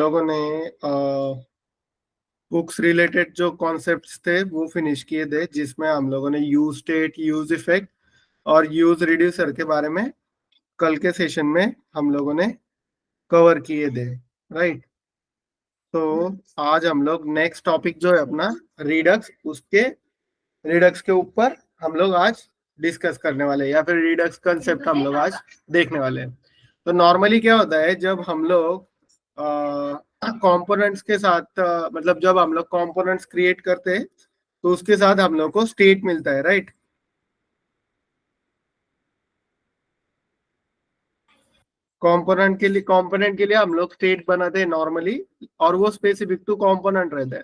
लोगों ने books related जो कॉन्सेप्ट्स थे वो फिनिश किए थे, जिसमें हम लोगों ने यूज स्टेट, यूज इफेक्ट और यूज रिड्यूसर के बारे में कल के सेशन में हम लोगों ने कवर किए थे। राइट। तो आज हम लोग नेक्स्ट टॉपिक जो है अपना रिडक्स, उसके रिडक्स के ऊपर हम लोग आज डिस्कस करने वाले हैं, या फिर रिडक्स कंसेप्ट हम लोग आज देखने वाले हैं। तो नॉर्मली क्या होता है, जब हम लोग कंपोनेंट्स के साथ मतलब जब हम लोग कंपोनेंट्स क्रिएट करते हैं तो उसके साथ हम लोग को स्टेट मिलता है। राइट। कंपोनेंट के लिए हम लोग स्टेट बनाते हैं नॉर्मली, और वो स्पेसिफिक टू कंपोनेंट रहता है।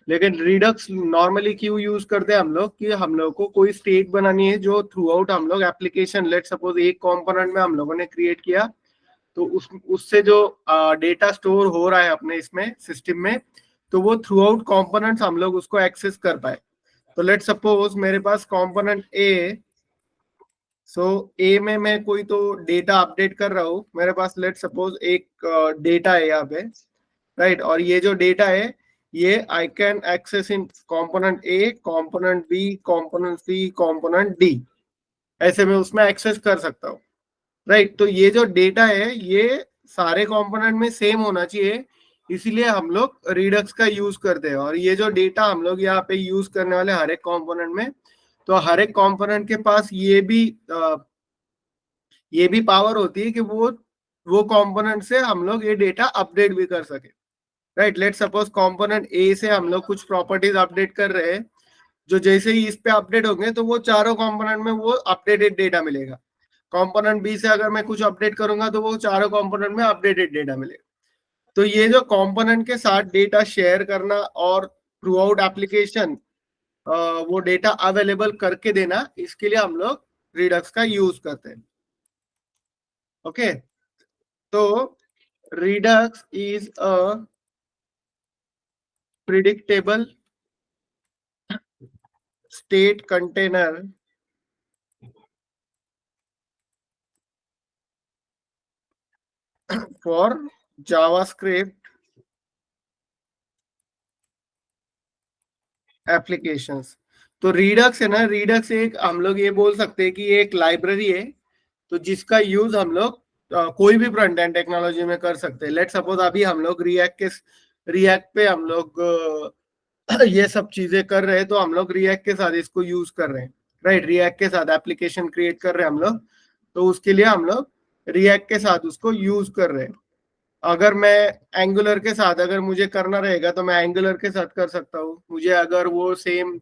लेकिन रिडक्स नॉर्मली क्यों यूज करते हैं हम लोग, कि हम लोग को कोई स्टेट बनानी है जो थ्रू आउट हम लोग एप्लीकेशन, लेट सपोज एक कंपोनेंट में हम लोगों ने क्रिएट किया, तो उससे जो डेटा स्टोर हो रहा है अपने इसमें सिस्टम में, तो वो थ्रू आउट कंपोनेंट्स हम लोग उसको एक्सेस कर पाए। तो लेट सपोज मेरे पास कंपोनेंट ए, सो ए में मैं कोई तो डेटा अपडेट कर रहा हूँ। मेरे पास लेट सपोज एक डेटा है यहाँ पे। राइट। और ये जो डेटा है, ये I can access in component A, component B, component C, component D, ऐसे मैं उसमें एक्सेस कर सकता हूँ। राइट। तो ये जो डेटा है ये सारे कंपोनेंट में सेम होना चाहिए, इसीलिए हम लोग रिडक्स का यूज करते हैं। और ये जो डेटा हम लोग यहाँ पे यूज करने वाले हर एक कंपोनेंट में, तो हर एक कंपोनेंट के पास ये भी पावर होती है कि वो कंपोनेंट से हम लोग ये डेटा अपडेट भी कर सके। राइट। लेट सपोज कंपोनेंट ए से हम लोग कुछ प्रॉपर्टीज अपडेट कर रहे हैं, जो जैसे ही इस पे अपडेट होंगे तो वो चारों कंपोनेंट में वो अपडेटेड डेटा मिलेगा। कंपोनेंट बी से अगर मैं कुछ अपडेट करूंगा तो वो चारों कंपोनेंट में अपडेटेड डेटा मिलेगा। तो ये जो कंपोनेंट के साथ डेटा शेयर करना और थ्रू आउट एप्लीकेशन वो डेटा अवेलेबल करके देना, इसके लिए हम लोग रिडक्स का यूज करते हैं। ओके। तो Redux is a predictable state container for JavaScript applications. तो रिडक्स है ना, रिडक्स एक हम लोग ये बोल सकते हैं कि ये एक लाइब्रेरी है, तो जिसका यूज हम लोग कोई भी फ्रंट एंड टेक्नोलॉजी में कर सकते हैं। लेट सपोज अभी हम लोग रिएक्ट पे हम लोग ये सब चीजें कर रहे हैं, तो हम लोग रिएक्ट के साथ इसको यूज कर रहे हैं। राइट। रिएक्ट के साथ एप्लीकेशन क्रिएट कर रहे हैं हम लोग, तो उसके लिए हम लोग रिएक्ट के साथ उसको यूज कर रहे हैं। अगर मैं एंगुलर के साथ अगर मुझे करना रहेगा तो मैं एंगुलर के साथ कर सकता हूँ। मुझे अगर वो सेम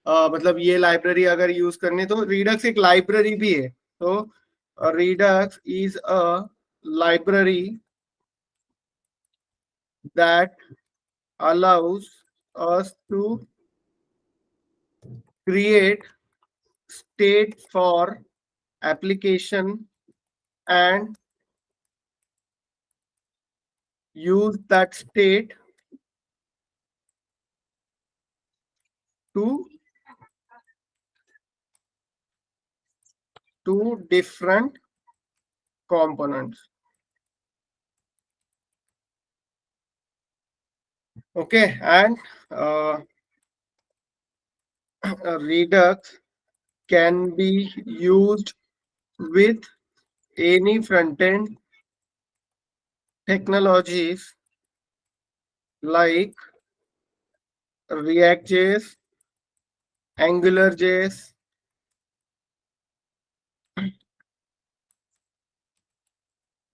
मतलब ये लाइब्रेरी अगर यूज करनी, तो रिडक्स एक लाइब्रेरी भी है। तो Redux is a library that allows us to create state for application and use that state to different components. Okay. And Redux can be used with any front-end technologies like React.js, AngularJS,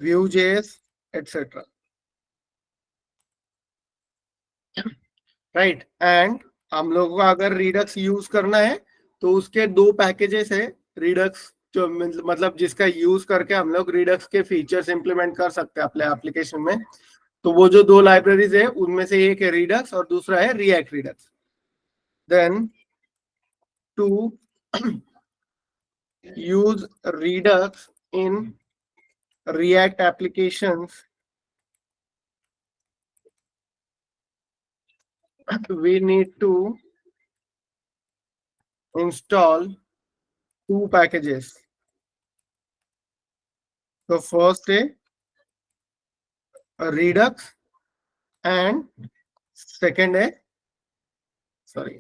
Vue.js, etc. Right. And हम लोगों को अगर Redux use करना है तो उसके दो packages है रिडक्स, जो मतलब जिसका यूज करके हम लोग रिडक्स के फीचर्स इंप्लीमेंट कर सकते हैं अपने एप्लीकेशन में। तो वो जो दो लाइब्रेरीज है उनमें से एक है रिडक्स और दूसरा है React Redux. Then to use Redux in React applications, we need to install two packages. So first है Redux एंड सेकंड है सॉरी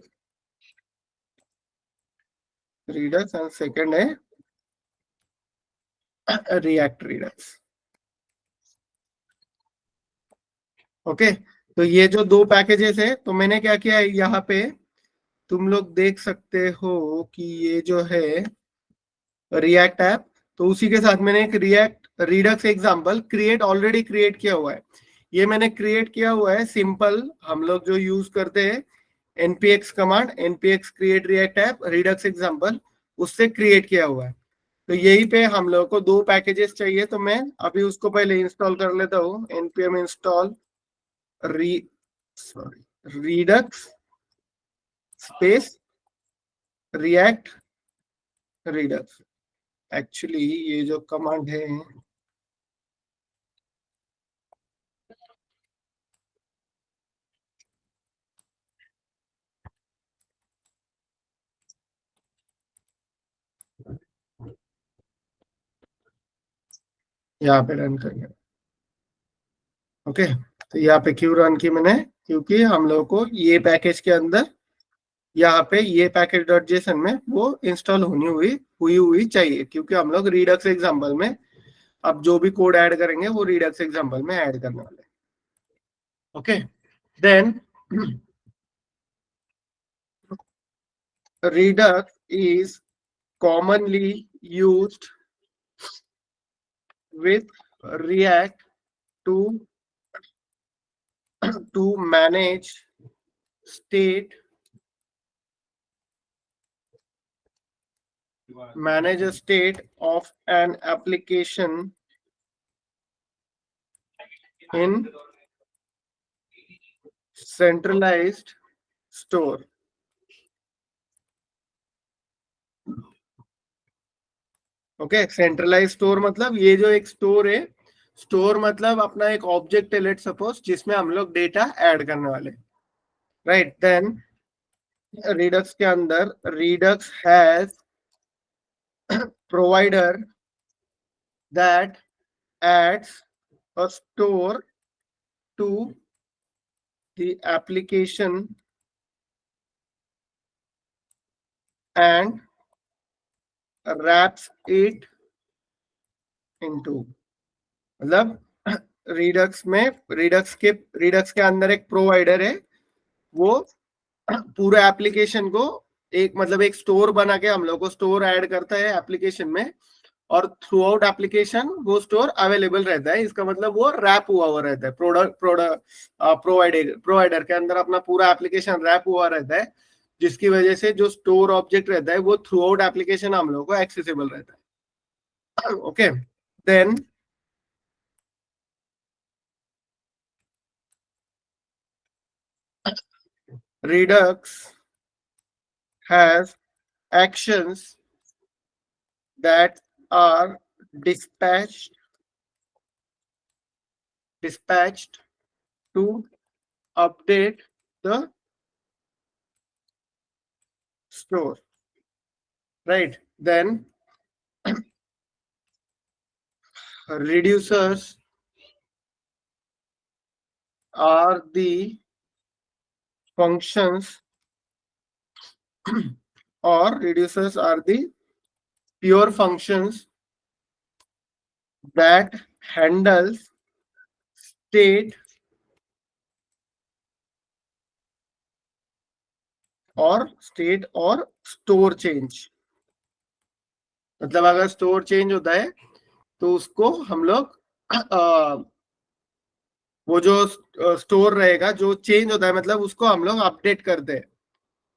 रिडक्स एंड सेकंड है रिएक्ट रिडक्स। ओके, तो ये जो दो पैकेजेस है, तो मैंने क्या किया है यहाँ पे तुम लोग देख सकते हो कि ये जो है रिएक्ट ऐप, तो उसी के साथ मैंने एक react Redux example already create किया हुआ है। ये मैंने क्रिएट किया हुआ है सिंपल, हम लोग जो यूज करते हैं npx command, npx create react app Redux example, उससे क्रिएट किया हुआ है। तो यही पे हम लोग को दो पैकेजेस चाहिए, तो मैं अभी उसको पहले इंस्टॉल कर लेता हूँ। npm install Redux space react Redux. Actually ये जो कमांड है यहाँ पे रन करिए। ओके, तो यहाँ पे क्यों रन की मैंने, क्योंकि हम लोग को ये पैकेज के अंदर यहाँ पे ये पैकेज डॉट जेसन में वो इंस्टॉल होनी हुई चाहिए, क्योंकि हम लोग रिडक्स एग्जांपल में अब जो भी कोड ऐड करेंगे वो रिडक्स एग्जांपल में ऐड करने वाले हैं। Okay, then redux is commonly used with React to manage state a state of an application in centralized store. Okay, centralize store मतलब ये जो एक स्टोर है, स्टोर मतलब अपना एक ऑब्जेक्ट है, लेट सपोज, जिसमें हम लोग डेटा ऐड करने वाले, राइट। देन रिडक्स के अंदर Redux has provider that adds a store to the application and wraps it into, मतलब रिडक्स के अंदर एक प्रोवाइडर है, वो पूरे एप्लीकेशन को एक मतलब एक स्टोर बना के हम लोग को स्टोर ऐड करता है एप्लीकेशन में, और थ्रू आउट एप्लीकेशन वो स्टोर अवेलेबल रहता है। इसका मतलब वो रैप हुआ रहता है, प्रोवाइडर के अंदर अपना पूरा एप्लीकेशन रैप हुआ रहता है, जिसकी वजह से जो स्टोर ऑब्जेक्ट रहता है वो थ्रू आउट एप्लीकेशन हम लोग को एक्सेसिबल रहता है। Okay, then Redux has actions that are dispatched to update the store, right? Then reducers are the functions or reducers are the pure functions that handles state और store change. मतलब अगर store change होता है तो उसको हम लोग वो जो स्टोर रहेगा जो चेंज होता है, मतलब उसको हम लोग अपडेट करते हैं,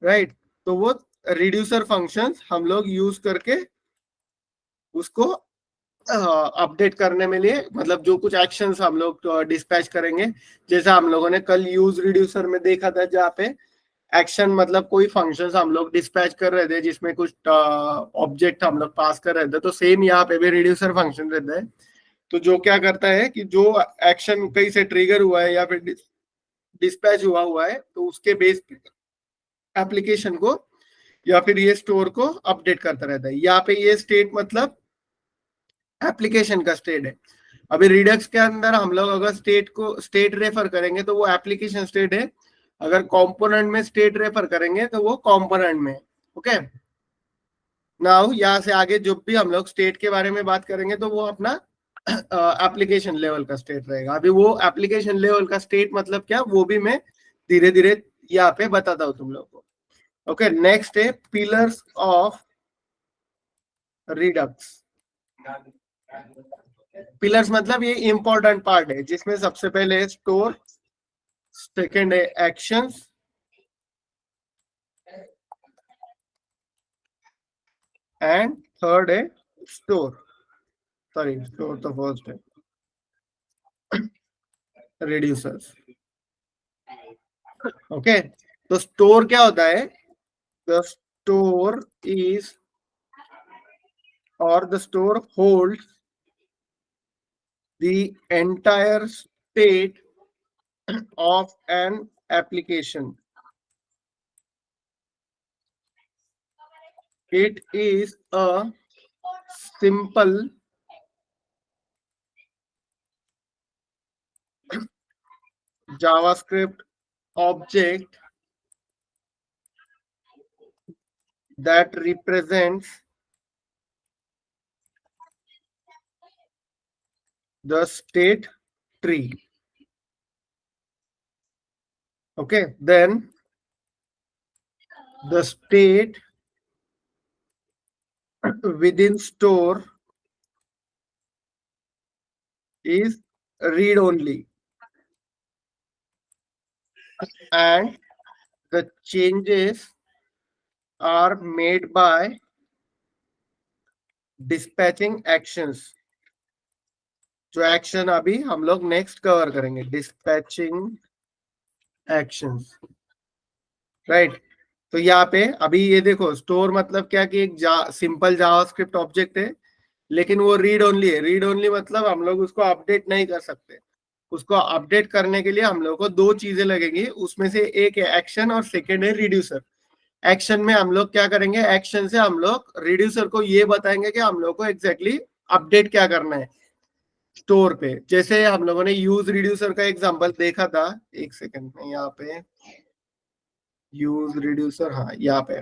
राइट। तो वो रिड्यूसर फंक्शंस हम लोग यूज करके उसको अपडेट करने में लिए, मतलब जो कुछ एक्शंस हम लोग डिस्पैच करेंगे, जैसा हम लोगों ने कल यूज रिड्यूसर में देखा था, जहाँ पे एक्शन मतलब कोई फंक्शंस हम लोग डिस्पैच कर रहे थे जिसमें कुछ ऑब्जेक्ट हम लोग पास कर रहे थे, तो सेम यहाँ पे भी रिड्यूसर फंक्शन रहता है। तो जो क्या करता है कि जो एक्शन कहीं से ट्रिगर हुआ है या फिर डिस्पैच हुआ है, तो उसके बेस पे एप्लीकेशन को या फिर ये स्टोर को अपडेट करता रहता है। यहाँ पे ये स्टेट मतलब एप्लीकेशन का स्टेट है। अभी रिडक्स के अंदर हम लोग अगर स्टेट रेफर करेंगे तो वो एप्लीकेशन स्टेट है, अगर कंपोनेंट में स्टेट रेफर करेंगे तो वो कंपोनेंट में। ओके, नाउ यहाँ से आगे जो भी हम लोग स्टेट के बारे में बात करेंगे तो वो अपना एप्लीकेशन लेवल का स्टेट रहेगा। अभी वो एप्लीकेशन लेवल का स्टेट मतलब क्या, वो भी मैं धीरे धीरे यहाँ पे बताता हूँ तुम लोग को। ओके, नेक्स्ट है पिलर्स ऑफ रिडक्स। पिलर्स मतलब ये इंपॉर्टेंट पार्ट है, जिसमें सबसे पहले है स्टोर, सेकेंड है एक्शंस, एंड थर्ड है स्टोर। सॉरी, स्टोर तो फर्स्ट है, रिड्यूसर्स। ओके, तो स्टोर क्या होता है? The store is or the store holds the entire state of an application. It is a simple JavaScript object that represents the state tree. Okay, then the state within store is read only, and the changes are made by dispatching actions. जो action अभी हम लोग next cover करेंगे, dispatching actions, right. तो यहाँ पे अभी ये देखो, स्टोर मतलब क्या कि एक सिंपल जावास्क्रिप्ट ऑब्जेक्ट है, लेकिन वो रीड ओनली है। रीड ओनली मतलब हम लोग उसको अपडेट नहीं कर सकते। उसको अपडेट करने के लिए हम लोग को दो चीजें लगेंगी, उसमें से एक है एक्शन और सेकेंड है रिड्यूसर। एक्शन में हम लोग क्या करेंगे, एक्शन से हम लोग रिड्यूसर को ये बताएंगे कि हम लोग को एग्जैक्टली अपडेट क्या करना है स्टोर पे। जैसे हम लोगों ने यूज रिड्यूसर का एग्जांपल देखा था, एक सेकंड में यहाँ पे यूज रिड्यूसर, हाँ यहाँ पे।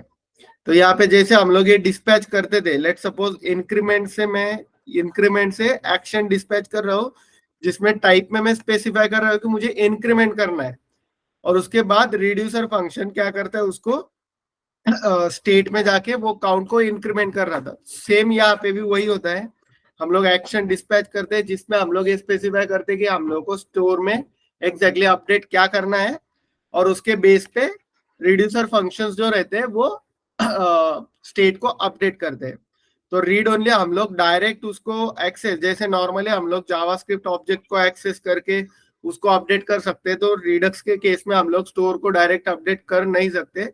तो यहाँ पे जैसे हम लोग ये डिस्पैच करते थे, लेट सपोज इंक्रीमेंट से मैं इंक्रीमेंट से एक्शन डिस्पैच कर रहा हूँ, जिसमें टाइप में मैं स्पेसिफाई कर रहा हूँ कि मुझे इंक्रीमेंट करना है, और उसके बाद रिड्यूसर फंक्शन क्या करता है, उसको स्टेट में जाके वो काउंट को इंक्रीमेंट कर रहा था। सेम यहाँ पे भी वही होता है, हम लोग एक्शन डिस्पैच करते हैं जिसमें हम लोग ये स्पेसिफाई करते हैं कि हम लोग को स्टोर में एग्जैक्टली अपडेट क्या करना है, और उसके बेस पे रिड्यूसर फंक्शंस जो रहते हैं वो स्टेट को अपडेट करते हैं। तो रीड ओनली हम लोग डायरेक्ट उसको एक्सेस, जैसे नॉर्मली हम लोग जावास्क्रिप्ट ऑब्जेक्ट को एक्सेस करके उसको अपडेट कर सकते हैं, तो रिडक्स के केस में हम लोग स्टोर को डायरेक्ट अपडेट कर नहीं सकते।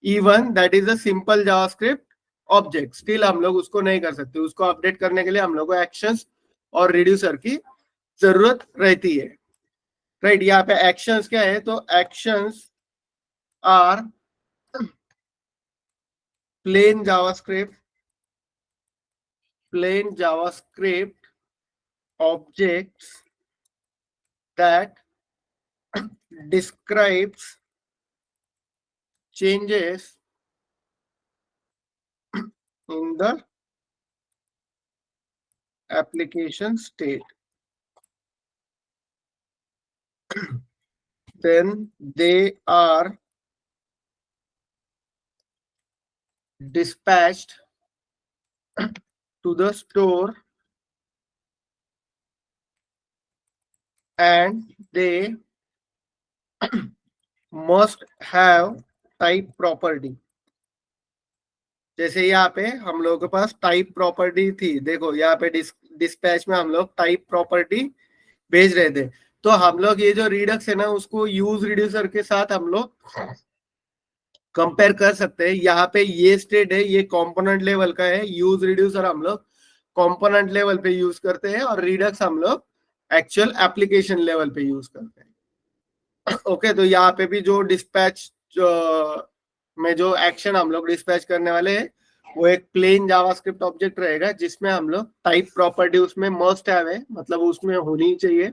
Even that is a simple JavaScript object, still हम लोग उसको नहीं कर सकते। उसको अपडेट करने के लिए हम लोग को एक्शंस और रिड्यूसर की जरूरत रहती है, राइट। यहाँ पे एक्शंस क्या है, तो actions are plain JavaScript objects that describes changes in the application state. Then they are dispatched to the store, and they must have type property. जैसे यहाँ पे हम लोगों के पास टाइप प्रॉपर्टी थी, देखो यहाँ पे डिस्पैच में हम लोग टाइप प्रॉपर्टी भेज रहे थे। तो हम लोग ये जो रिडक्स है ना, उसको यूज रिड्यूसर के साथ हम लोग कंपेयर कर सकते हैं। यहाँ पे ये स्टेट है, ये कंपोनेंट लेवल का है, यूज रिड्यूसर हम लोग कंपोनेंट लेवल पे यूज करते हैं, और रिडक्स हम लोग एक्चुअल एप्लीकेशन लेवल पे यूज करते हैं। ओके, तो यहाँ पे भी जो डिस्पैच में जो एक्शन हम लोग डिस्पैच करने वाले हैं वो एक प्लेन जावास्क्रिप्ट ऑब्जेक्ट रहेगा जिसमें हम लोग टाइप प्रॉपर्टी उसमें मस्ट है, मतलब उसमें होनी चाहिए।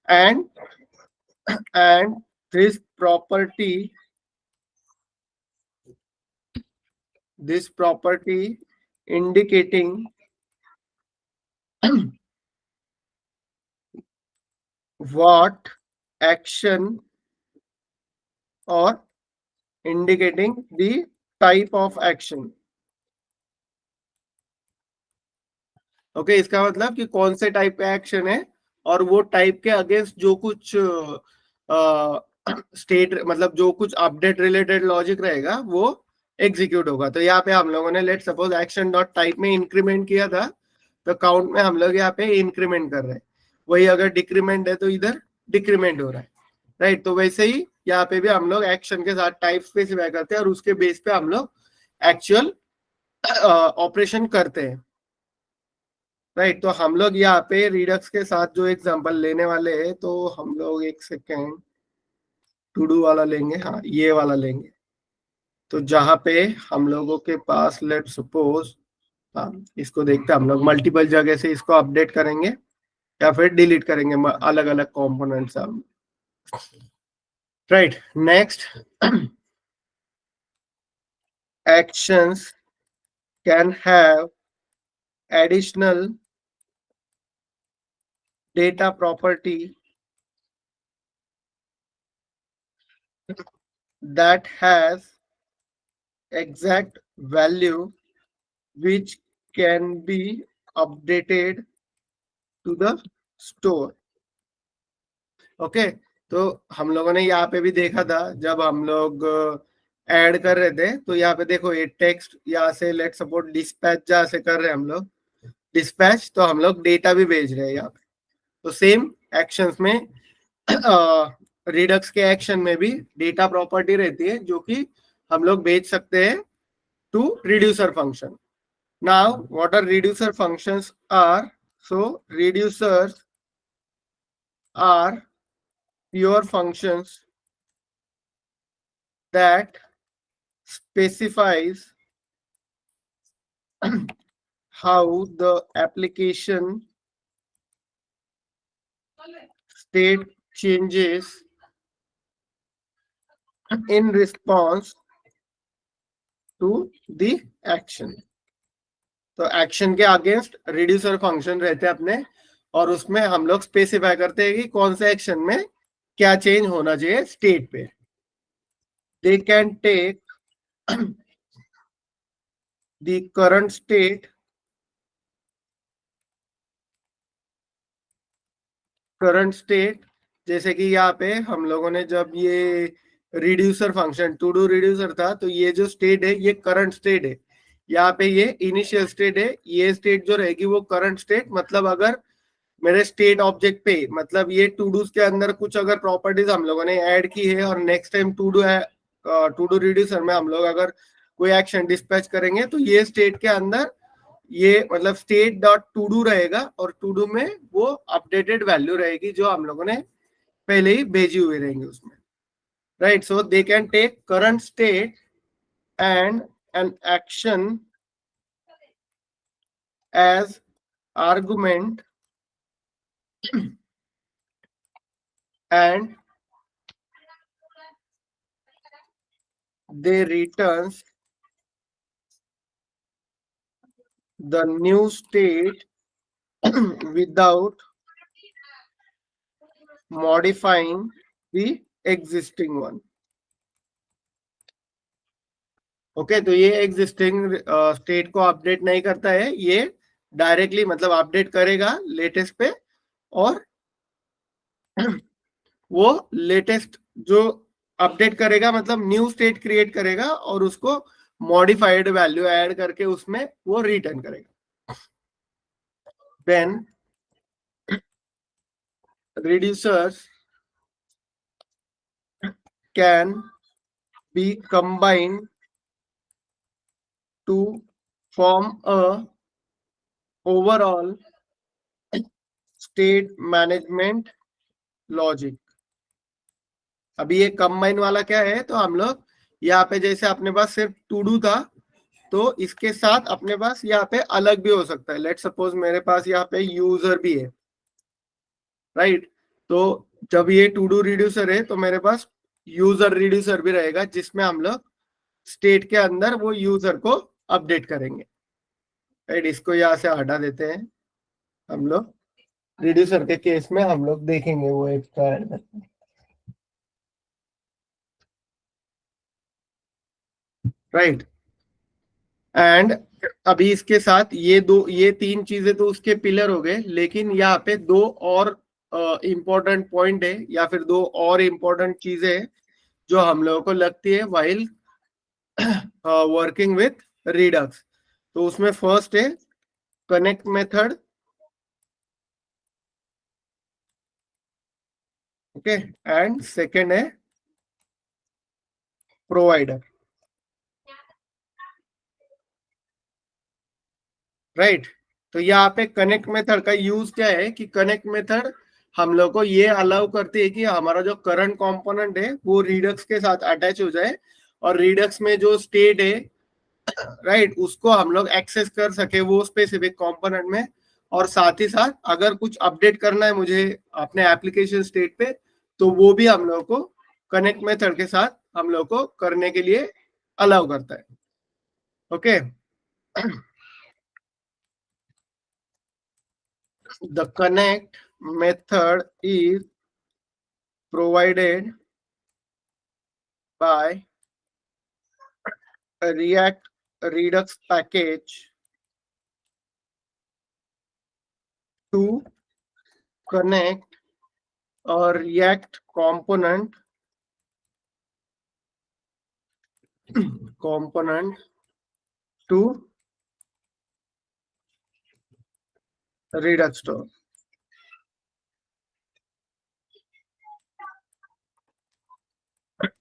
And and this property indicating what action or indicating the type of action। Okay, इसका मतलब कि कौन से टाइप का एक्शन है और वो टाइप के अगेंस्ट जो कुछ स्टेट मतलब जो कुछ अपडेट रिलेटेड लॉजिक रहेगा वो एग्जीक्यूट होगा। तो यहाँ पे हम लोगों ने let suppose action dot type में इंक्रीमेंट किया था, तो काउंट में हम लोग यहाँ पे इंक्रीमेंट कर रहे हैं। वही अगर डिक्रीमेंट है तो इधर डिक्रीमेंट हो रहा है, राइट। तो वैसे ही यहाँ पे भी हम लोग एक्शन के साथ टाइप स्पेसिफाई करते हैं और उसके बेस पे हम लोग एक्चुअल ऑपरेशन करते हैं, राइट। तो हम लोग यहाँ पे रिडक्स के साथ जो एग्जांपल लेने वाले हैं, तो हम लोग एक सेकेंड टू डू वाला लेंगे, हाँ ये वाला लेंगे। तो जहाँ पे हम लोगों के पास लेट सपोज, हाँ इसको देखते हैं हम लोग मल्टीपल जगह से इसको अपडेट करेंगे या फिर डिलीट करेंगे अलग अलग कंपोनेंट्स हम, right. Next, actions can have additional data property that has exact value which can be updated to the store। Okay, तो हम लोगों ने यहाँ पे भी देखा था जब हम लोग ऐड कर रहे थे, तो यहाँ पे देखो ये टेक्स्ट यहाँ से लेट सपोर्ट डिस्पैच जहाँ से कर रहे हैं हम लोग डिस्पैच, तो हम लोग डेटा भी भेज रहे हैं यहाँ पे। तो सेम एक्शंस में रिडक्स के एक्शन में भी डेटा प्रॉपर्टी रहती है जो कि हम लोग भेज सकते हैं to reducer function. Now what are reducer functions are, so reducers are pure functions that specifies how the application state changes in response to the action। तो एक्शन के अगेंस्ट रिड्यूसर फंक्शन रहते हैं अपने, और उसमें हम लोग स्पेसिफाई करते हैं कि कौन से एक्शन में क्या चेंज होना चाहिए स्टेट पे। They can take the current state, जैसे कि यहाँ पे हम लोगों ने जब ये reducer function to do reducer था, तो ये जो स्टेट है ये करंट स्टेट है। यहाँ पे ये इनिशियल स्टेट है, ये स्टेट जो रहेगी वो करंट स्टेट। मतलब अगर मेरे स्टेट ऑब्जेक्ट पे मतलब ये टू डू के अंदर कुछ अगर प्रॉपर्टीज हम लोगों ने ऐड की है और next time to do reducer में हम लोग अगर कोई एक्शन डिस्पैच करेंगे, तो ये स्टेट के अंदर ये मतलब स्टेट डॉट टू डू रहेगा और टू डू में वो अपडेटेड वैल्यू रहेगी जो हम लोगों ने पहले ही भेजी हुई रहेंगे उसमें, right. So they can take current state and an action as argument and they returns the new state without modifying the existing one। Okay, तो ये एग्जिस्टिंग स्टेट को अपडेट नहीं करता है, ये डायरेक्टली मतलब अपडेट करेगा लेटेस्ट पे, और वो लेटेस्ट जो अपडेट करेगा मतलब न्यू स्टेट क्रिएट करेगा और उसको मॉडिफाइड वैल्यू ऐड करके उसमें वो रिटर्न करेगा। Then reducers can be combined to form a overall state management logic। अभी ये कंबाइन वाला क्या है, तो हम लोग यहाँ पे जैसे अपने पास सिर्फ टू डू था, तो इसके साथ अपने पास यहाँ पे अलग भी हो सकता है. लेट सपोज मेरे पास यहाँ पे यूजर भी है, राइट. तो जब ये टू डू रिड्यूसर है तो मेरे पास यूजर रिड्यूसर भी रहेगा, जिसमें हम लोग स्टेट के अंदर वो यूजर को अपडेट करेंगे, राइट. इसको यहाँ से हटा देते हैं हम लोग. रिड्यूसर के केस में हम लोग देखेंगे वो एक्स्ट्रा ऐड करके, राइट. एंड अभी इसके साथ ये तीन चीजें तो उसके पिलर हो गए, लेकिन यहाँ पे दो और इम्पोर्टेंट पॉइंट है, या फिर दो और इम्पोर्टेंट चीजें हैं जो हम लोगों को लगती है वाइल वर्किंग विथ रिडक्स. तो उसमें फर्स्ट है connect method, okay, and second है प्रोवाइडर, राइट. तो यहाँ पे कनेक्ट मेथड का यूज क्या है कि कनेक्ट मेथड हम लोग को ये अलाउ करती है कि हमारा जो करंट कंपोनेंट है वो रिडक्स के साथ अटैच हो जाए, और रिडक्स में जो स्टेट है, राइट, उसको हम लोग एक्सेस कर सके वो स्पेसिफिक कंपोनेंट में. और साथ ही साथ अगर कुछ अपडेट करना है मुझे अपने एप्लीकेशन स्टेट पे, तो वो भी हम लोग को कनेक्ट मेथड के साथ हम लोग को करने के लिए अलाउ करता है, okay. The connect method is provided by a React Redux package to connect a React component to Redux store.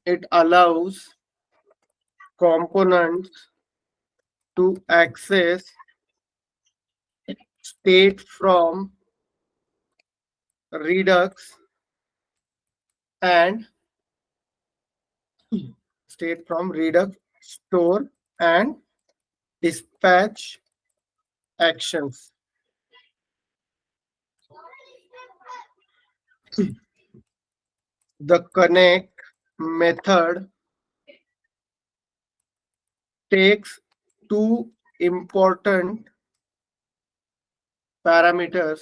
It allows components to access state from Redux and state from Redux store and dispatch actions. The connect method takes two important parameters,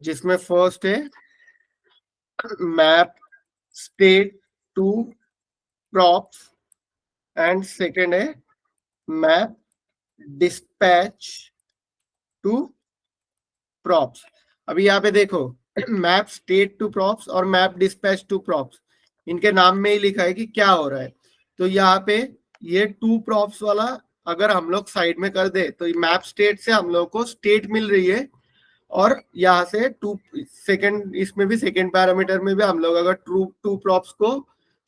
जिसमें first है map state to props and second है map dispatch to props. अभी यहाँ पे देखो, map state to props और map dispatch to props, इनके नाम में ही लिखा है कि क्या हो रहा है. तो यहाँ पे ये टू प्रॉप्स वाला अगर हम लोग साइड में कर दे तो मैप स्टेट से हम लोग को स्टेट मिल रही है, और यहाँ से टू सेकेंड, इसमें भी सेकेंड पैरामीटर में भी हम लोग अगर टू प्रॉप्स को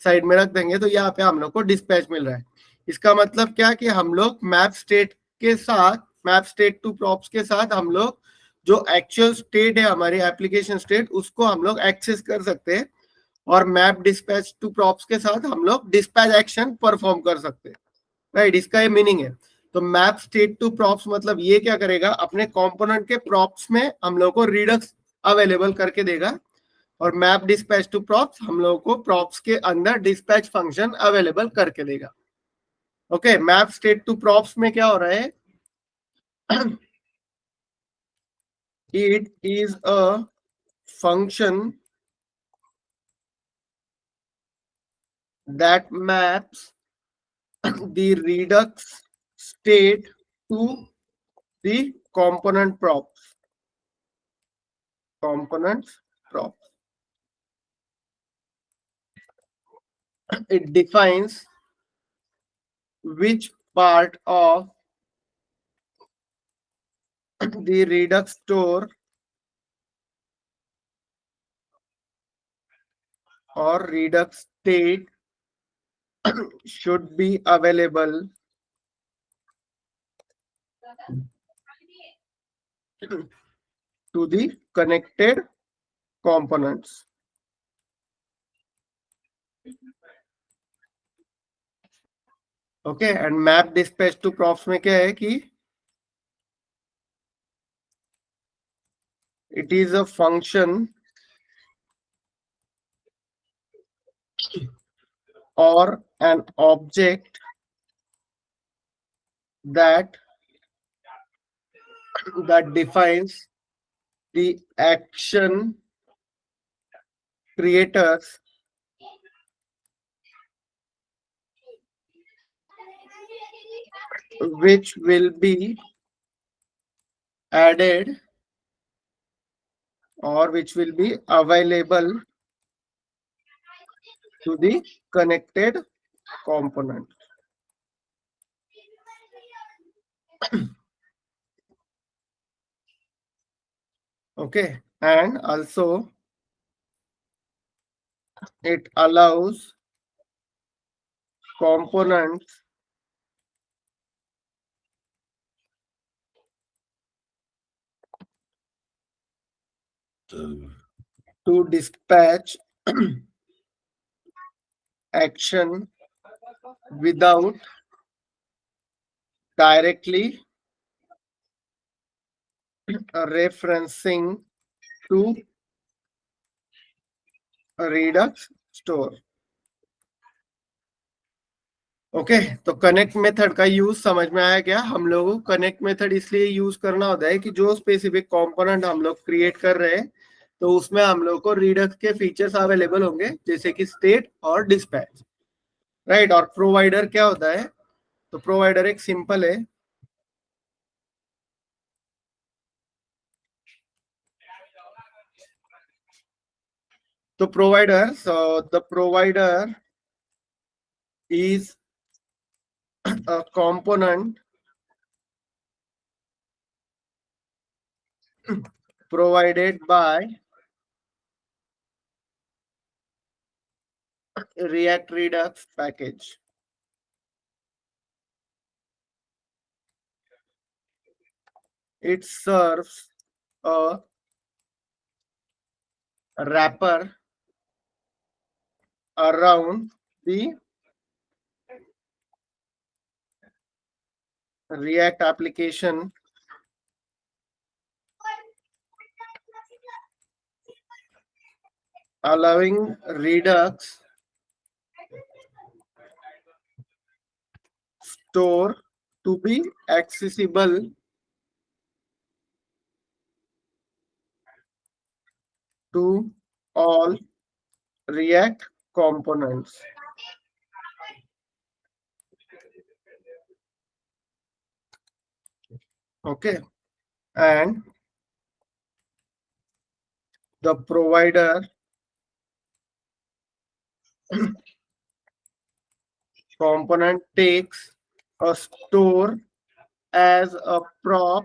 साइड में रख देंगे तो यहाँ पे हम लोग को डिस्पैच मिल रहा है. इसका मतलब क्या कि हम लोग मैप स्टेट के साथ, मैप स्टेट टू प्रॉप्स के साथ हम लोग जो एक्चुअल स्टेट है हमारी एप्लीकेशन स्टेट, उसको हम लोग एक्सेस कर सकते हैं, और मैप डिस्पैच टू प्रॉप्स के साथ हम लोग डिस्पैच एक्शन परफॉर्म कर सकते हैं, राइट. इसका ये मीनिंग है. तो मैप स्टेट टू प्रॉप्स मतलब ये क्या करेगा, अपने कंपोनेंट के प्रॉप्स में हम लोग को रिडक्स अवेलेबल करके देगा, और मैप डिस्पैच टू प्रॉप्स हम लोग को प्रॉप्स के अंदर डिस्पैच फंक्शन अवेलेबल करके देगा, okay. Map state to props में क्या हो रहा है, it is a function that maps the Redux state to the components props. It defines which part of the Redux store or Redux state should be available to the connected components. Okay, and map dispatch to props में क्या है कि it is a function or an object that defines the action creators which will be added or which will be available to the connected component. Okay, and also it allows components to dispatch action without directly referencing to Redux store. Okay, तो connect method का use समझ में आया क्या? हम लोगों को connect method इसलिए यूज करना होता है कि जो स्पेसिफिक कंपोनेंट हम लोग क्रिएट कर रहे हैं तो उसमें हम लोग को रिडक्स के फीचर्स अवेलेबल होंगे, जैसे कि स्टेट और डिस्पैच, राइट। और प्रोवाइडर क्या होता है? तो प्रोवाइडर एक सिंपल है, तो provider, the provider is a component provided by React Redux package. It serves a wrapper around the React application allowing Redux store to be accessible to all React components. Okay, and the provider component takes a store as a prop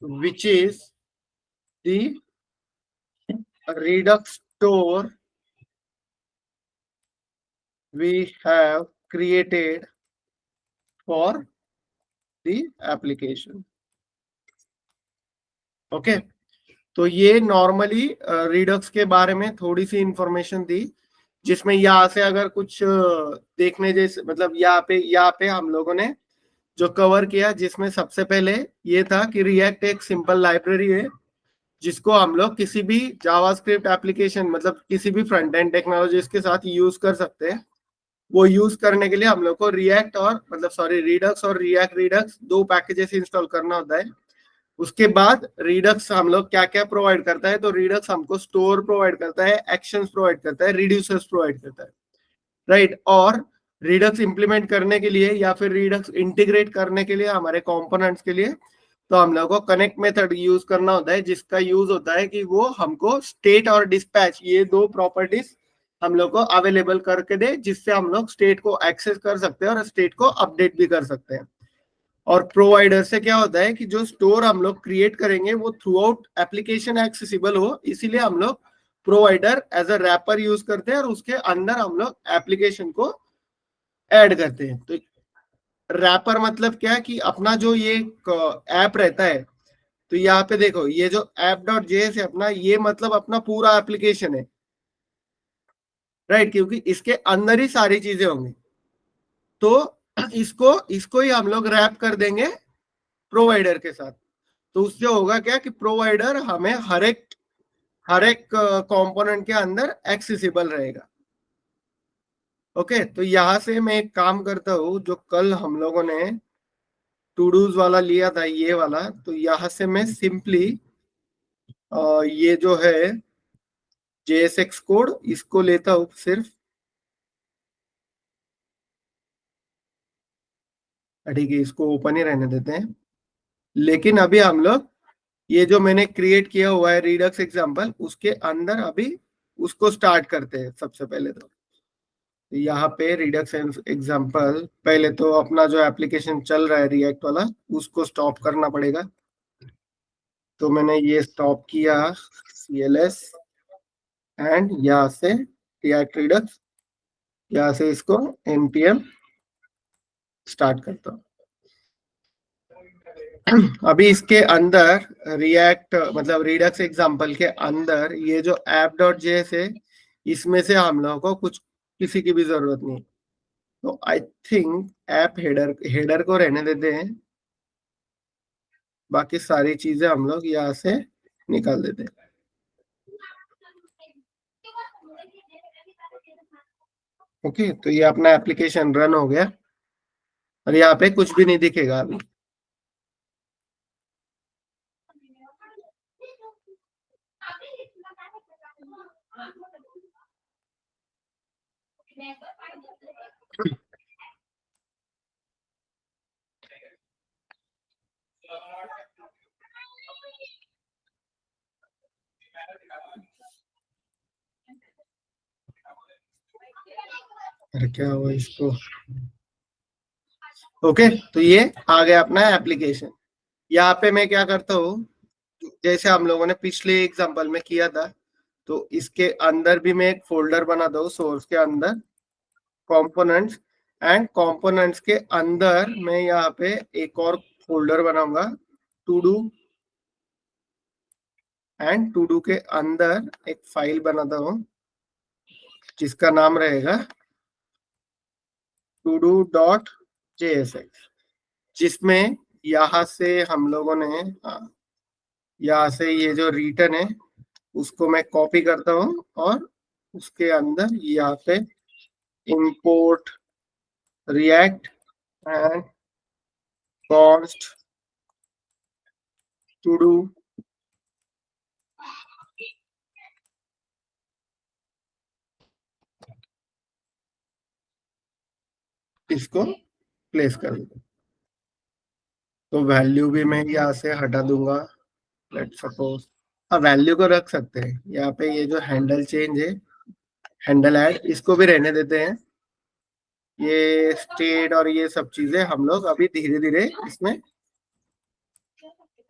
which is the Redux store we have created for the application. Okay, तो ये normally Redux के बारे में थोड़ी सी information दी, जिसमें यहाँ से अगर कुछ देखने जैसे, मतलब यहाँ पे हम लोगों ने जो कवर किया, जिसमें सबसे पहले ये था कि रिएक्ट एक सिंपल लाइब्रेरी है जिसको हम लोग किसी भी जावास्क्रिप्ट एप्लीकेशन, मतलब किसी भी फ्रंट एंड टेक्नोलॉजीज के साथ यूज कर सकते हैं। वो यूज करने के लिए हम लोग को रिएक्ट और रिडक्स और रिएक्ट रिडक्स दो पैकेजेस इंस्टॉल करना होता है। उसके बाद रिडक्स हम लोग क्या क्या प्रोवाइड करता है, तो रिडक्स हमको स्टोर प्रोवाइड करता है, एक्शंस प्रोवाइड करता है, रिड्यूसर्स प्रोवाइड करता है, राइट। और रिडक्स इंप्लीमेंट करने के लिए या फिर रिडक्स इंटीग्रेट करने के लिए हमारे कंपोनेंट्स के लिए तो हम लोग को कनेक्ट मेथड यूज करना होता है, जिसका यूज होता है कि वो हमको स्टेट और डिस्पैच ये दो प्रॉपर्टीज हम लोग को अवेलेबल करके दे, जिससे हम लोग स्टेट को एक्सेस कर सकते हैं और स्टेट को अपडेट भी कर सकते हैं। और प्रोवाइडर से क्या होता है कि जो स्टोर हम लोग क्रिएट करेंगे वो थ्रू आउट एप्लीकेशन एक्सेसिबल हो, इसीलिए हम लोग provider as a wrapper use करते हैं और उसके अंदर हम लोग एप्लीकेशन को ऐड करते हैं। तो रैपर मतलब क्या कि अपना जो ये ऐप रहता है तो यहाँ पे देखो ये जो app.js है अपना, ये मतलब अपना पूरा एप्लीकेशन है, राइट, क्योंकि इसके अंदर ही सारी चीजें होंगी। तो इसको इसको ही हम लोग रैप कर देंगे प्रोवाइडर के साथ। तो उससे होगा क्या कि प्रोवाइडर हमें हर एक कंपोनेंट के अंदर एक्सेसिबल रहेगा। ओके, तो यहां से मैं एक काम करता हूँ, जो कल हम लोगों ने टू डूज वाला लिया था ये वाला, तो यहां से मैं सिंपली ये जो है JSX कोड इसको लेता हूँ सिर्फ। ठीक है, इसको ओपन ही रहने देते हैं। लेकिन अभी हम लोग ये जो मैंने क्रिएट किया हुआ है रिडक्स एग्जाम्पल, उसके अंदर अभी उसको स्टार्ट करते हैं सबसे पहले। तो यहाँ पे रिडक्स एग्जाम्पल, पहले तो अपना जो एप्लीकेशन चल रहा है रिएक्ट वाला, उसको स्टॉप करना पड़ेगा। तो मैंने ये स्टॉप किया CLS, एंड यहाँ से रिएक्ट रिडक्स, यहाँ से इसको npm स्टार्ट करता हूँ। अभी इसके अंदर रिएक्ट मतलब रिडक्स एग्जाम्पल के अंदर ये जो app.js है, इसमें से हम लोगों को कुछ किसी की भी जरूरत नहीं। तो आई थिंक ऐप हेडर को रहने देते हैं, बाकी सारी चीजें हम लोग यहाँ से निकाल देते हैं। ओके, तो ये अपना एप्लीकेशन रन हो गया और यहाँ पे कुछ भी नहीं दिखेगा अभी। अरे क्या हुआ इसको? ओके, तो ये आ गया अपना एप्लीकेशन। यहाँ पे मैं क्या करता हूँ, जैसे हम लोगों ने पिछले एग्जांपल में किया था, तो इसके अंदर भी मैं एक फोल्डर बनाता हूँ सोर्स के अंदर, कंपोनेंट्स, एंड कंपोनेंट्स के अंदर मैं यहाँ पे एक और फोल्डर बनाऊंगा to do, and to do के अंदर एक फाइल बनाता हूँ जिसका नाम रहेगा todo.jsx, जिसमें यहाँ से हम लोगों ने यहाँ से ये जो रिटर्न है उसको मैं कॉपी करता हूँ, और उसके अंदर यहाँ पे import React and const to do, इसको प्लेस कर दूंगा। तो वैल्यू भी मैं यहाँ से हटा दूंगा, लेट सपोज। हाँ, वैल्यू को रख सकते हैं यहाँ पे। ये जो हैंडल चेंज है, हैंडल ऐड, इसको भी रहने देते हैं। ये स्टेट और ये सब चीजें हम लोग अभी धीरे धीरे इसमें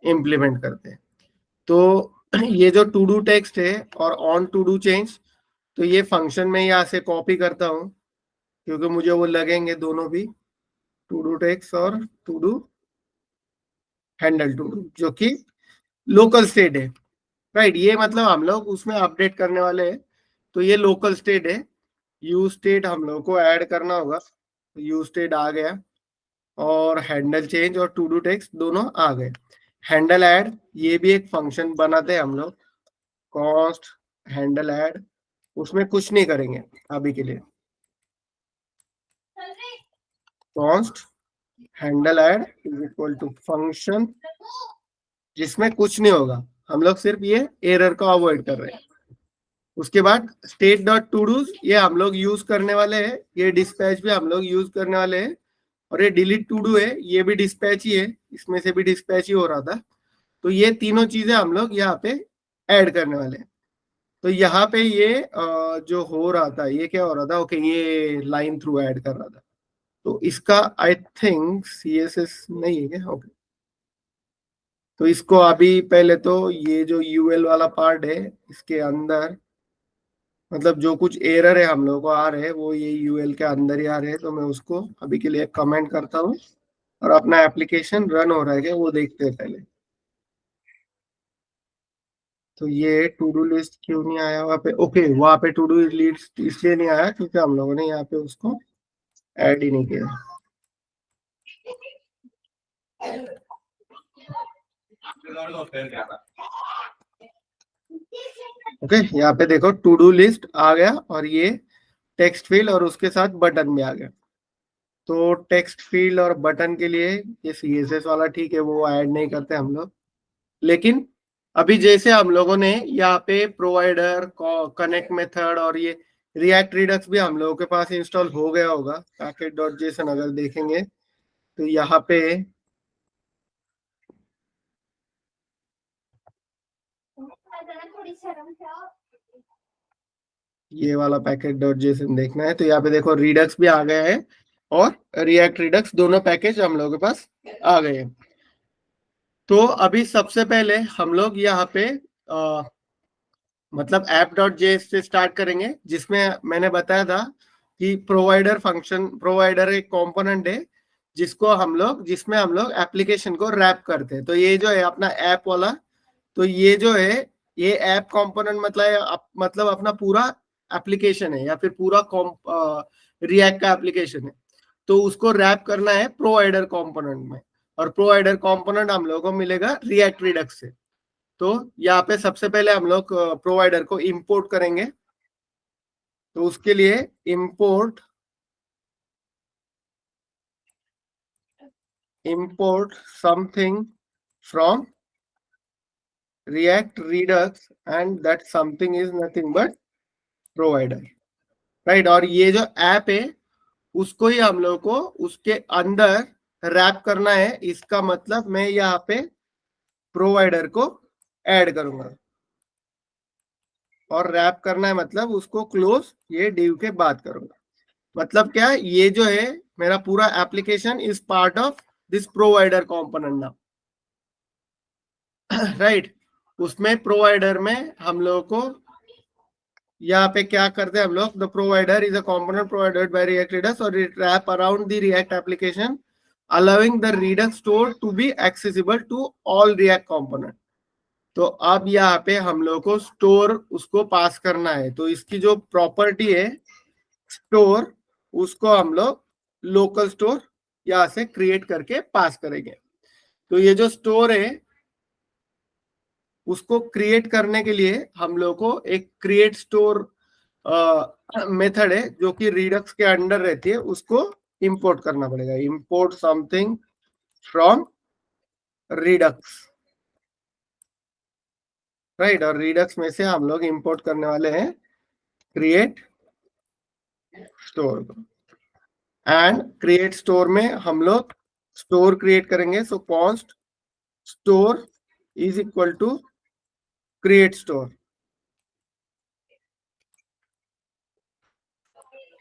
इम्प्लीमेंट करते हैं। तो ये जो टू डू टेक्स्ट है और ऑन टू डू चेंज, तो ये फंक्शन में यहाँ से कॉपी करता हूँ, क्योंकि मुझे वो लगेंगे दोनों भी, टू डू टेक्स्ट और to do handle to do, जो कि लोकल स्टेट है, राइट। ये मतलब हम लोग उसमें अपडेट करने वाले हैं। तो ये लोकल स्टेट है। यू स्टेट हम लोग को ऐड करना होगा। यू स्टेट आ गया, और हैंडल चेंज और टू डू टेक्स्ट दोनों आ गए। हैंडल ऐड, ये भी एक फंक्शन बनाते हैं हम लोग, कॉस्ट हैंडल ऐड। उसमें कुछ नहीं करेंगे अभी के लिए। Const handle add is equal to function, जिसमें कुछ नहीं होगा, हम लोग सिर्फ ये एरर को अवॉइड कर रहे हैं। उसके बाद स्टेट डॉट टू डूज, ये हम लोग यूज करने वाले हैं। ये डिस्पैच भी हम लोग यूज करने वाले हैं। और ये डिलीट टू डू है, ये भी डिस्पैच ही है, इसमें से भी डिस्पैच ही हो रहा था। तो ये तीनों चीजें हम लोग यहाँ पे ऐड करने वाले हैं। तो यहाँ पे ये जो हो रहा था, ये क्या हो रहा था, ओके, ये लाइन थ्रू ऐड कर रहा था। तो इसका आई थिंक CSS नहीं है क्या? ओके, तो इसको अभी पहले तो ये जो UL वाला पार्ट है, इसके अंदर मतलब जो कुछ एरर है हम लोग को आ रहे हैं, वो ये UL के अंदर ही आ रहे हैं। तो मैं उसको अभी के लिए कमेंट करता हूँ, और अपना एप्लीकेशन रन हो रहा है क्या वो देखते हैं पहले। तो ये टू डू लिस्ट क्यों नहीं आया वहाँ पे? ओके, वहाँ पे टू डू लिस्ट इसलिए नहीं आया क्योंकि हम लोगों ने यहाँ पे उसको ऐड ही नहीं किया। ओके, यहाँ पे देखो टू डू लिस्ट आ गया और ये टेक्स्ट फील्ड और उसके साथ बटन भी आ गया। तो टेक्स्ट फील्ड और बटन के लिए ये CSS वाला ठीक है, वो ऐड नहीं करते हम लोग। लेकिन अभी जैसे हम लोगों ने यहाँ पे प्रोवाइडर कनेक्ट मेथड और ये रिएक्ट रिडक्स भी हम लोगों के पास इंस्टॉल हो गया होगा packet.json अगर देखेंगे तो यहाँ पे ये वाला packet.json देखना है तो यहाँ पे देखो रिडक्स भी आ गया है और रिएक्ट रिडक्स दोनों पैकेज हम लोगों के पास आ गए हैं। तो अभी सबसे पहले हम लोग यहाँ पे मतलब app.js से स्टार्ट करेंगे, जिसमें मैंने बताया था कि प्रोवाइडर फंक्शन, प्रोवाइडर एक कंपोनेंट है जिसमें हम लोग एप्लीकेशन को रैप करते हैं। तो ये जो है अपना ऐप वाला, तो ये जो है ये ऐप कंपोनेंट मतलब अपना पूरा एप्लीकेशन है या फिर पूरा रिएक्ट का एप्लीकेशन है। तो उसको रैप करना है प्रोवाइडर कंपोनेंट में, और प्रोवाइडर कंपोनेंट हम लोगों को मिलेगा रिएक्ट रिडक्स से। तो यहाँ पे सबसे पहले हम लोग प्रोवाइडर को इंपोर्ट करेंगे। तो उसके लिए import something from react Redux and that something is nothing but provider, right. और ये जो ऐप है उसको ही हम लोग को उसके अंदर रैप करना है। इसका मतलब मैं यहाँ पे प्रोवाइडर को ऐड करूंगा, और रैप करना है मतलब उसको क्लोज ये डिव के बाद करूंगा। मतलब क्या, ये जो है मेरा पूरा application is part of this provider component now, right. उसमें प्रोवाइडर में हम लोग को यहाँ पे क्या करते हैं हम लोग, the provider is a component provided by React Redux और it wrap around the React application allowing the Redux store to be accessible to all React component. तो अब यहाँ पे हम लोग को स्टोर उसको पास करना है। तो इसकी जो प्रॉपर्टी है स्टोर, उसको हम लोग लोकल स्टोर यहाँ से क्रिएट करके पास करेंगे। तो ये जो स्टोर है उसको क्रिएट करने के लिए हम लोग को एक क्रिएट स्टोर मेथड है जो कि रिडक्स के अंडर रहती है, उसको इंपोर्ट करना पड़ेगा। Import something from Redux, right. और रिडक्स में से हम लोग इंपोर्ट करने वाले हैं क्रिएट स्टोर को, एंड क्रिएट स्टोर में हम लोग स्टोर क्रिएट करेंगे। So const store is equal to create store,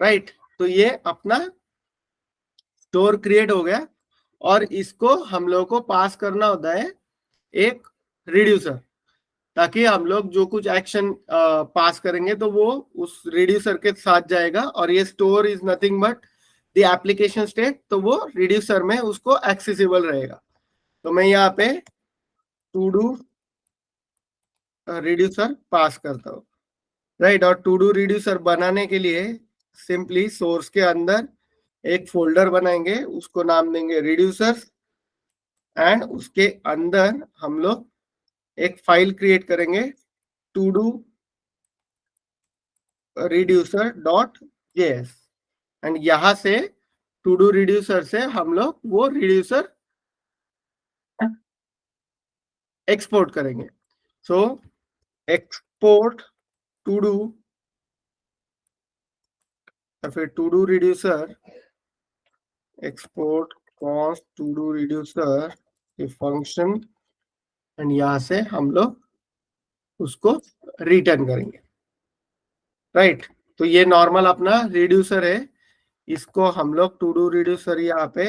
right. तो ये अपना स्टोर क्रिएट हो गया और इसको हम लोग को पास करना होता है एक रिड्यूसर, ताकि हम लोग जो कुछ एक्शन पास करेंगे तो वो उस रिड्यूसर के साथ जाएगा। और ये store is nothing but the application state, तो वो रिड्यूसर में उसको एक्सेसिबल रहेगा। तो मैं यहाँ पे टू डू रिड्यूसर पास करता हूँ, राइट। और टू डू रिड्यूसर बनाने के लिए सिंपली सोर्स के अंदर एक फोल्डर बनाएंगे, उसको नाम देंगे रिड्यूसर्स, एंड उसके अंदर हम लोग एक फाइल क्रिएट करेंगे to do reducer dot JS, and यहां से टू डू रिड्यूसर से हम लोग वो रिड्यूसर एक्सपोर्ट करेंगे। सो एक्सपोर्ट टू डू या फिर to do reducer export const to do reducer ये फंक्शन, एंड यहां से हम लोग उसको रिटर्न करेंगे, राइट। तो ये नॉर्मल अपना रिड्यूसर है, इसको हम लोग टू डू रिड्यूसर यहाँ पे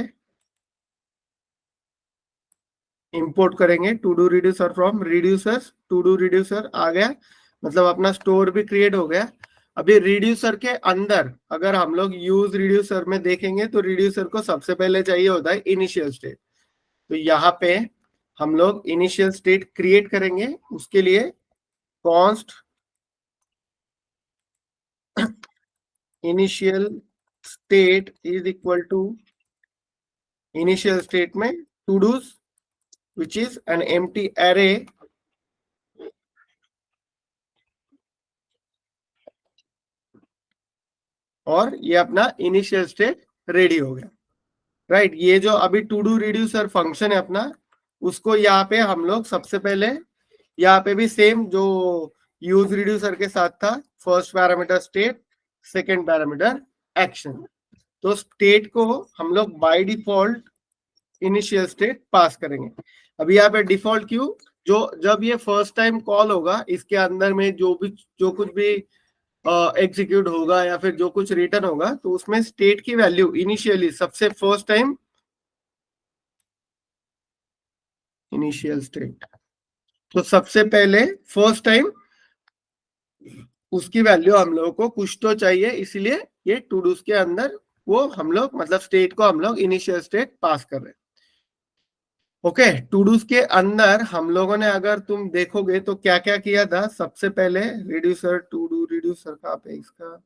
इंपोर्ट करेंगे। To do reducer from reducers, to do reducer आ गया, मतलब अपना स्टोर भी क्रिएट हो गया। अभी रिड्यूसर के अंदर अगर हम लोग यूज रिड्यूसर में देखेंगे तो रिड्यूसर को सबसे पहले चाहिए होता है इनिशियल स्टेट। तो यहाँ पे हम लोग इनिशियल स्टेट क्रिएट करेंगे। उसके लिए const initial state is equal to initial state में todos which is an empty array और ये अपना इनिशियल स्टेट रेडी हो गया, राइट। ये जो अभी टू डू रिड्यूसर फंक्शन है अपना, उसको यहाँ पे हम लोग सबसे पहले यहाँ पे भी सेम जो यूज रिड्यूसर के साथ था, first parameter state, second parameter action. तो स्टेट को हम लोग बाय डिफॉल्ट इनिशियल स्टेट पास करेंगे। अभी यहाँ पे डिफॉल्ट क्यों, जो जब ये फर्स्ट टाइम कॉल होगा इसके अंदर में जो कुछ भी एग्जीक्यूट होगा या फिर जो कुछ रिटर्न होगा, तो उसमें स्टेट की वैल्यू इनिशियली सबसे फर्स्ट टाइम इनिशियल स्टेट, तो सबसे पहले फर्स्ट टाइम उसकी वैल्यू हम लोगों को कुछ तो चाहिए, इसलिए ये टू डूज के अंदर वो हम लोग मतलब स्टेट को हम लोग इनिशियल स्टेट पास कर रहे हैं। ओके, टू डूज के अंदर हम लोगों ने अगर तुम देखोगे तो क्या क्या किया था, सबसे पहले रिड्यूसर टू डू रिड्यूसर कहाँ पे इसका,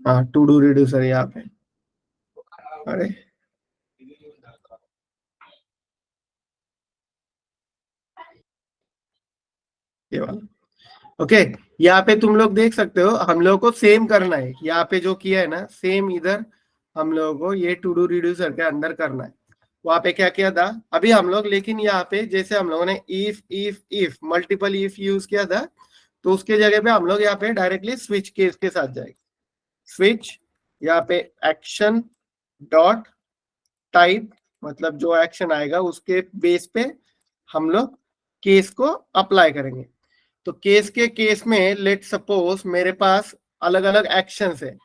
हाँ टू डू रिड्यूसर यहाँ पे, अरे ये वाला। ओके, यहाँ पे तुम लोग देख सकते हो हम लोग को सेम करना है, यहाँ पे जो किया है ना सेम इधर हम लोगों को ये टू डू रिड्यूसर के अंदर करना है। वहां पे क्या किया था अभी हम लोग, लेकिन यहाँ पे जैसे हम लोगों ने इफ मल्टीपल इफ यूज किया था, तो उसके जगह पे हम लोग यहाँ पे डायरेक्टली स्विच केस के साथ जाएंगे। स्विच यहाँ पे एक्शन डॉट टाइप, मतलब जो एक्शन आएगा उसके बेस पे हम लोग केस को अप्लाई करेंगे। तो केस में लेट सपोज मेरे पास अलग अलग एक्शंस है,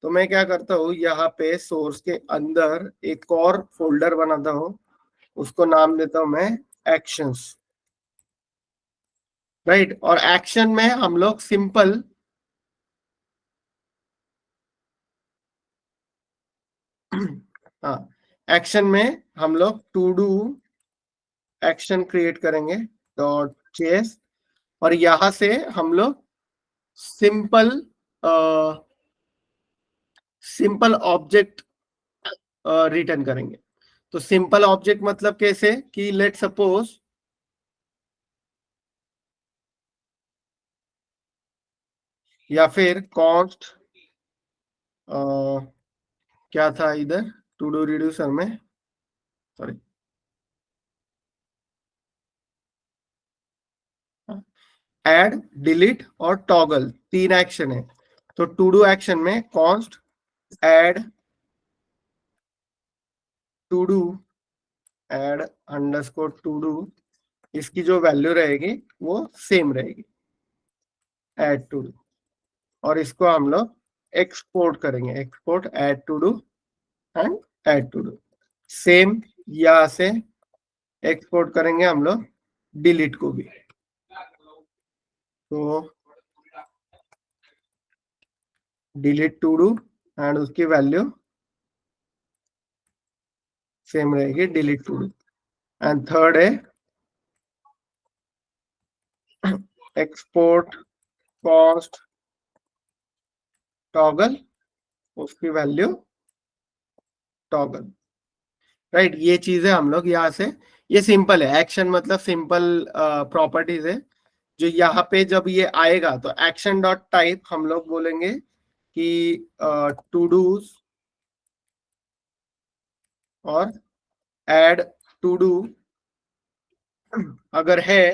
तो मैं क्या करता हूँ यहाँ पे सोर्स के अंदर एक और फोल्डर बनाता हूँ, उसको नाम देता हूं मैं एक्शंस, राइट। और एक्शन में हम लोग सिंपल हाँ, एक्शन में हम लोग टू डू एक्शन क्रिएट करेंगे डॉट जेएस, और यहां से हम लोग सिंपल सिंपल ऑब्जेक्ट रिटर्न करेंगे। तो सिंपल ऑब्जेक्ट मतलब कैसे कि लेट सपोज या फिर कॉन्स्ट क्या था इधर टू डू रिड्यूसर में, सॉरी ऐड डिलीट और टॉगल, तीन एक्शन है। तो टू डू एक्शन में const add to do add underscore to do, इसकी जो वैल्यू रहेगी वो सेम रहेगी ऐड टू डू, और इसको हम लोग एक्सपोर्ट करेंगे, export add to do and add to do. Same यहां से एक्सपोर्ट करेंगे हम लोग डिलीट को भी, तो डिलीट टू डू एंड उसकी वैल्यू सेम रहेगी delete to do. And third है एक्सपोर्ट कॉस्ट टॉगल, उसकी वैल्यू टॉगल, राइट। ये चीजें हम लोग यहाँ से, ये सिंपल है, एक्शन मतलब सिंपल प्रॉपर्टीज है। जो यहाँ पे जब ये आएगा तो एक्शन डॉट टाइप हम लोग बोलेंगे कि टू डूज और ऐड टू डू अगर है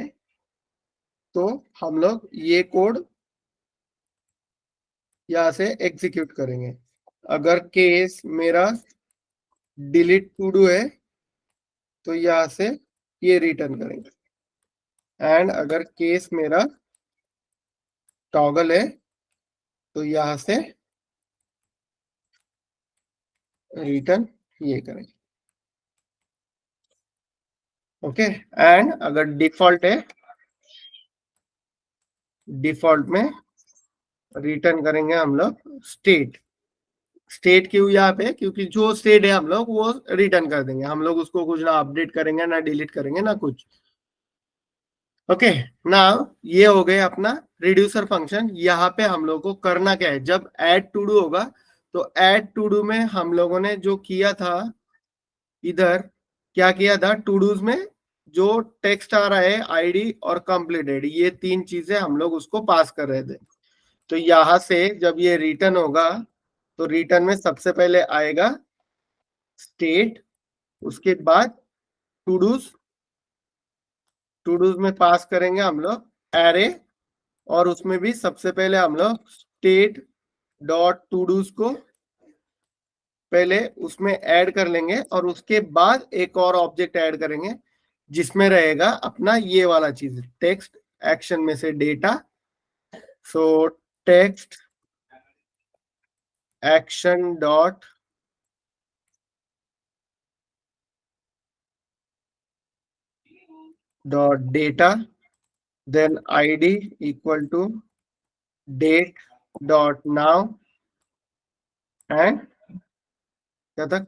तो हम लोग ये कोड यहाँ से एग्जीक्यूट करेंगे। अगर केस मेरा डिलीट टू डू है तो यहाँ से ये रिटर्न करेंगे, एंड अगर केस मेरा टॉगल है तो यहाँ से रिटर्न ये करेंगे। ओके, एंड अगर डिफॉल्ट है, डिफॉल्ट में रिटर्न करेंगे हम लोग स्टेट, स्टेट क्यों यहाँ पे, क्योंकि जो स्टेट है हम लोग वो रिटर्न कर देंगे, हम लोग उसको कुछ ना अपडेट करेंगे ना डिलीट करेंगे ना कुछ। ओके, नाउ ये हो गए अपना रिड्यूसर फंक्शन। यहाँ पे हम लोग को करना क्या है, जब ऐड टू डू होगा तो ऐड टू डू में हम लोगों ने जो किया था, इधर क्या किया था, टू डूज में जो टेक्स्ट आ रहा है आईडी और कंप्लीटेड, ये तीन चीजें हम लोग उसको पास कर रहे थे। तो यहां से जब ये रिटर्न होगा तो रिटर्न में सबसे पहले आएगा स्टेट, उसके बाद टू डूज, टू डूज में पास करेंगे हम लोग एरे, और उसमें भी सबसे पहले हम लोग स्टेट डॉट टू डूज को पहले उसमें ऐड कर लेंगे, और उसके बाद एक और ऑब्जेक्ट ऐड करेंगे जिसमें रहेगा अपना ये वाला चीज, टेक्स्ट एक्शन में से डेटा। So text action dot data, then ID equal to date dot now, and क्या था,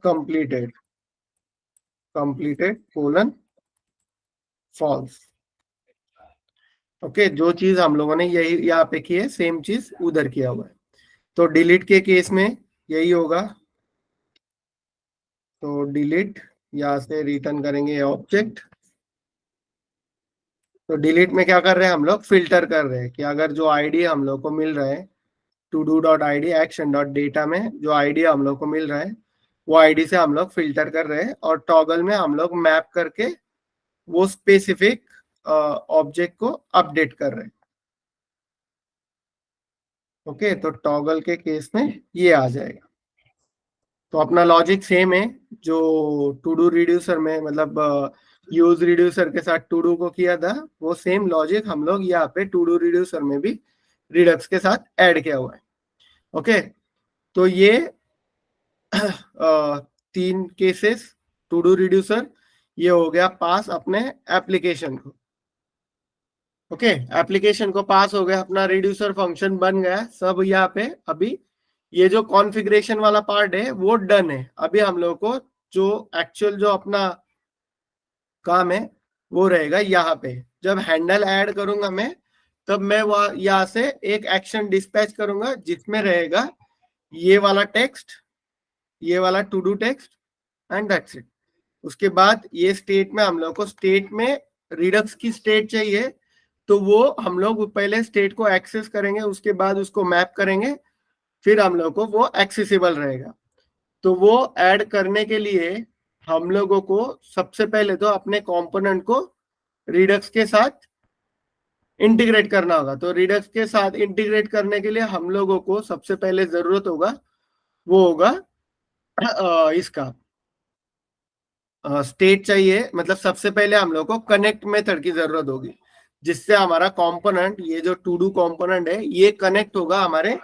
कंप्लीटेड कोलन फॉल्स। ओके, जो चीज हम लोगों ने यही यहाँ पे की है सेम चीज उधर किया हुआ है। तो डिलीट के केस में यही होगा, तो डिलीट यहाँ से रिटर्न करेंगे ऑब्जेक्ट। तो डिलीट में क्या कर रहे हैं हम लोग, फिल्टर कर रहे हैं कि अगर जो आईडी हम लोग को मिल रहा है to do dot I D action dot data में जो आईडी हम लोग को मिल रहा है वो आईडी से हम लोग फिल्टर कर रहे हैं, और टॉगल में हम लोग मैप करके वो स्पेसिफिक ऑब्जेक्ट को अपडेट कर रहे हैं। ओके, तो टॉगल के केस में ये आ जाएगा। तो अपना लॉजिक सेम है जो टू डू रिड्यूसर में, मतलब यूज रिड्यूसर के साथ टू डू को किया था, वो सेम लॉजिक हम लोग यहाँ पे टू डू रिड्यूसर में भी रिडक्स के साथ ऐड किया हुआ है। ओके, तो ये तीन केसेस टू डू रिड्यूसर, ये हो गया पास अपने एप्लीकेशन को। ओके, एप्लीकेशन को पास हो गया, अपना रिड्यूसर फंक्शन बन गया सब यहाँ पे। अभी ये जो कॉन्फ़िगरेशन वाला पार्ट है वो डन है। अभी हम लोग को जो एक्चुअल जो अपना काम है वो रहेगा यहाँ पे। जब हैंडल ऐड करूंगा मैं, तब मैं वहां यहाँ से एक एक्शन डिस्पैच करूंगा जिसमें रहेगा ये वाला टेक्स्ट, ये वाला to do text, and that's it. उसके बाद ये स्टेट में हम लोग को, स्टेट में रिडक्स की स्टेट चाहिए, तो वो हम लोग पहले स्टेट को एक्सेस करेंगे, उसके बाद उसको मैप करेंगे, फिर हम लोग को वो एक्सेसिबल रहेगा। तो वो ऐड करने के लिए हम लोगों को सबसे पहले तो अपने कंपोनेंट को रिडक्स के साथ इंटीग्रेट करना होगा। तो रिडक्स के साथ इंटीग्रेट करने के लिए हम लोगों को सबसे पहले जरूरत होगा, वो होगा इसका स्टेट चाहिए। मतलब सबसे पहले हम लोग को कनेक्ट मेथड की जरूरत होगी, जिससे हमारा कंपोनेंट, ये जो टू डू कंपोनेंट है, ये कनेक्ट होगा हमारे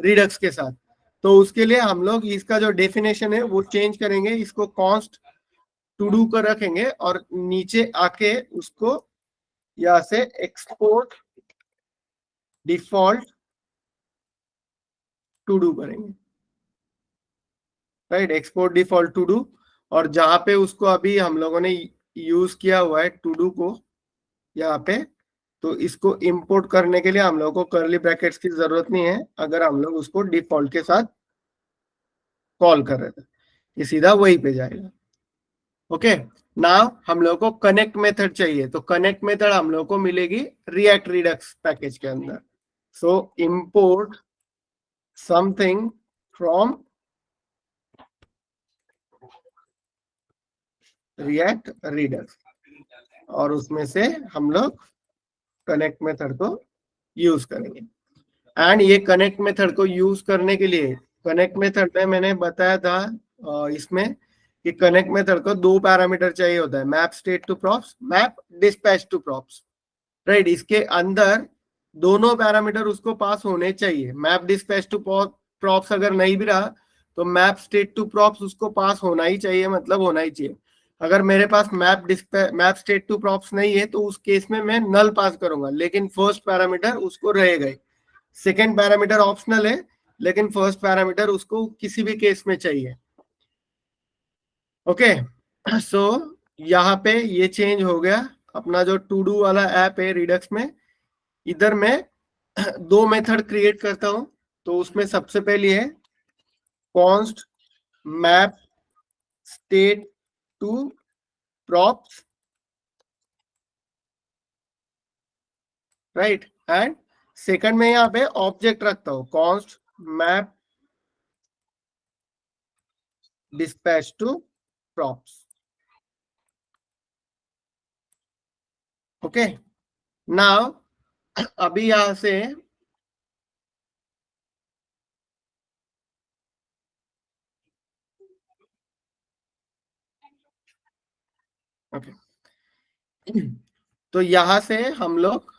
रिडक्स के साथ। तो उसके लिए हम लोग इसका जो डेफिनेशन है वो चेंज करेंगे, इसको कॉन्स्ट टू डू कर रखेंगे, और नीचे आके उसको यहाँ से एक्सपोर्ट डिफॉल्ट टू डू करेंगे, right, export default to do. और जहां पे उसको अभी हम लोगों ने यूज किया हुआ है टू डू को यहाँ पे, तो इसको इंपोर्ट करने के लिए हम लोग को कर्ली ब्रैकेट्स की जरूरत नहीं है, अगर हम लोग उसको डिफॉल्ट के साथ कॉल कर रहे थे, ये सीधा वहीं पे जाएगा। ओके, नाउ हम लोग को कनेक्ट मेथड चाहिए, तो कनेक्ट मेथड हम लोग को मिलेगी रिएक्ट रिडक्स पैकेज के अंदर। So import something from react Redux, और उसमें से हम लोग कनेक्ट मेथड को यूज करेंगे। एंड ये कनेक्ट मेथड को यूज करने के लिए, कनेक्ट मेथड में मैंने बताया था इसमें कि कनेक्ट मेथड को दो पैरामीटर चाहिए होता है, map state to props, map dispatch to props, right. इसके अंदर दोनों पैरामीटर उसको पास होने चाहिए। मैप डिस्पैच टू प्रॉप्स अगर नहीं भी रहा तो मैप स्टेट टू प्रॉप्स उसको पास होना ही चाहिए, मतलब होना ही चाहिए। अगर मेरे पास मैप स्टेट टू प्रॉप्स नहीं है तो उस केस में मैं नल पास करूंगा, लेकिन फर्स्ट पैरामीटर उसको रहेगा ही। सेकेंड पैरामीटर ऑप्शनल है, लेकिन फर्स्ट पैरामीटर उसको किसी भी केस में चाहिए। ओके, सो यहाँ पे ये चेंज हो गया। अपना जो टू डू वाला ऐप है रिडक्स में, इधर मैं दो मेथड क्रिएट करता हूं। तो उसमें सबसे पहली है const map state to props, right. And second में यहाँ पे ऑब्जेक्ट रखता हूं const map dispatch to props. Okay, now अभी यहां से ओके तो यहां से हम लोग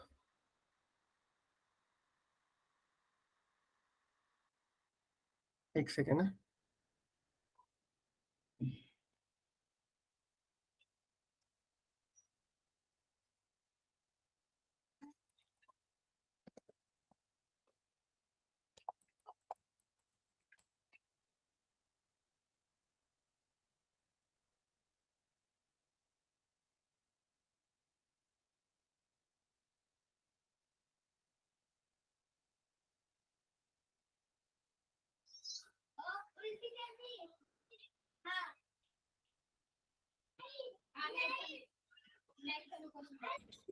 एक सेकेंड है।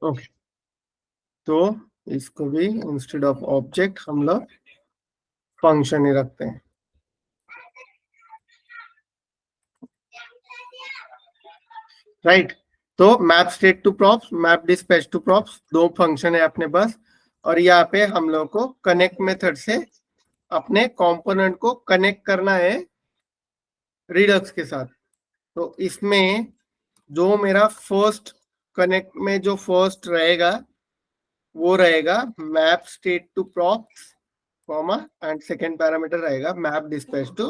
ओके, तो इसको भी इंस्टेड ऑफ ऑब्जेक्ट हम लोग फंक्शन ही रखते हैं, राइट। तो map state to props, map dispatch to props, दो फंक्शन है अपने पास। और यहाँ पे हम लोग को कनेक्ट मेथड से अपने कंपोनेंट को कनेक्ट करना है रिडक्स के साथ। तो इसमें जो मेरा फर्स्ट कनेक्ट में जो फर्स्ट रहेगा वो रहेगा map state to props comma, and second parameter रहेगा मैप डिस्पैच टू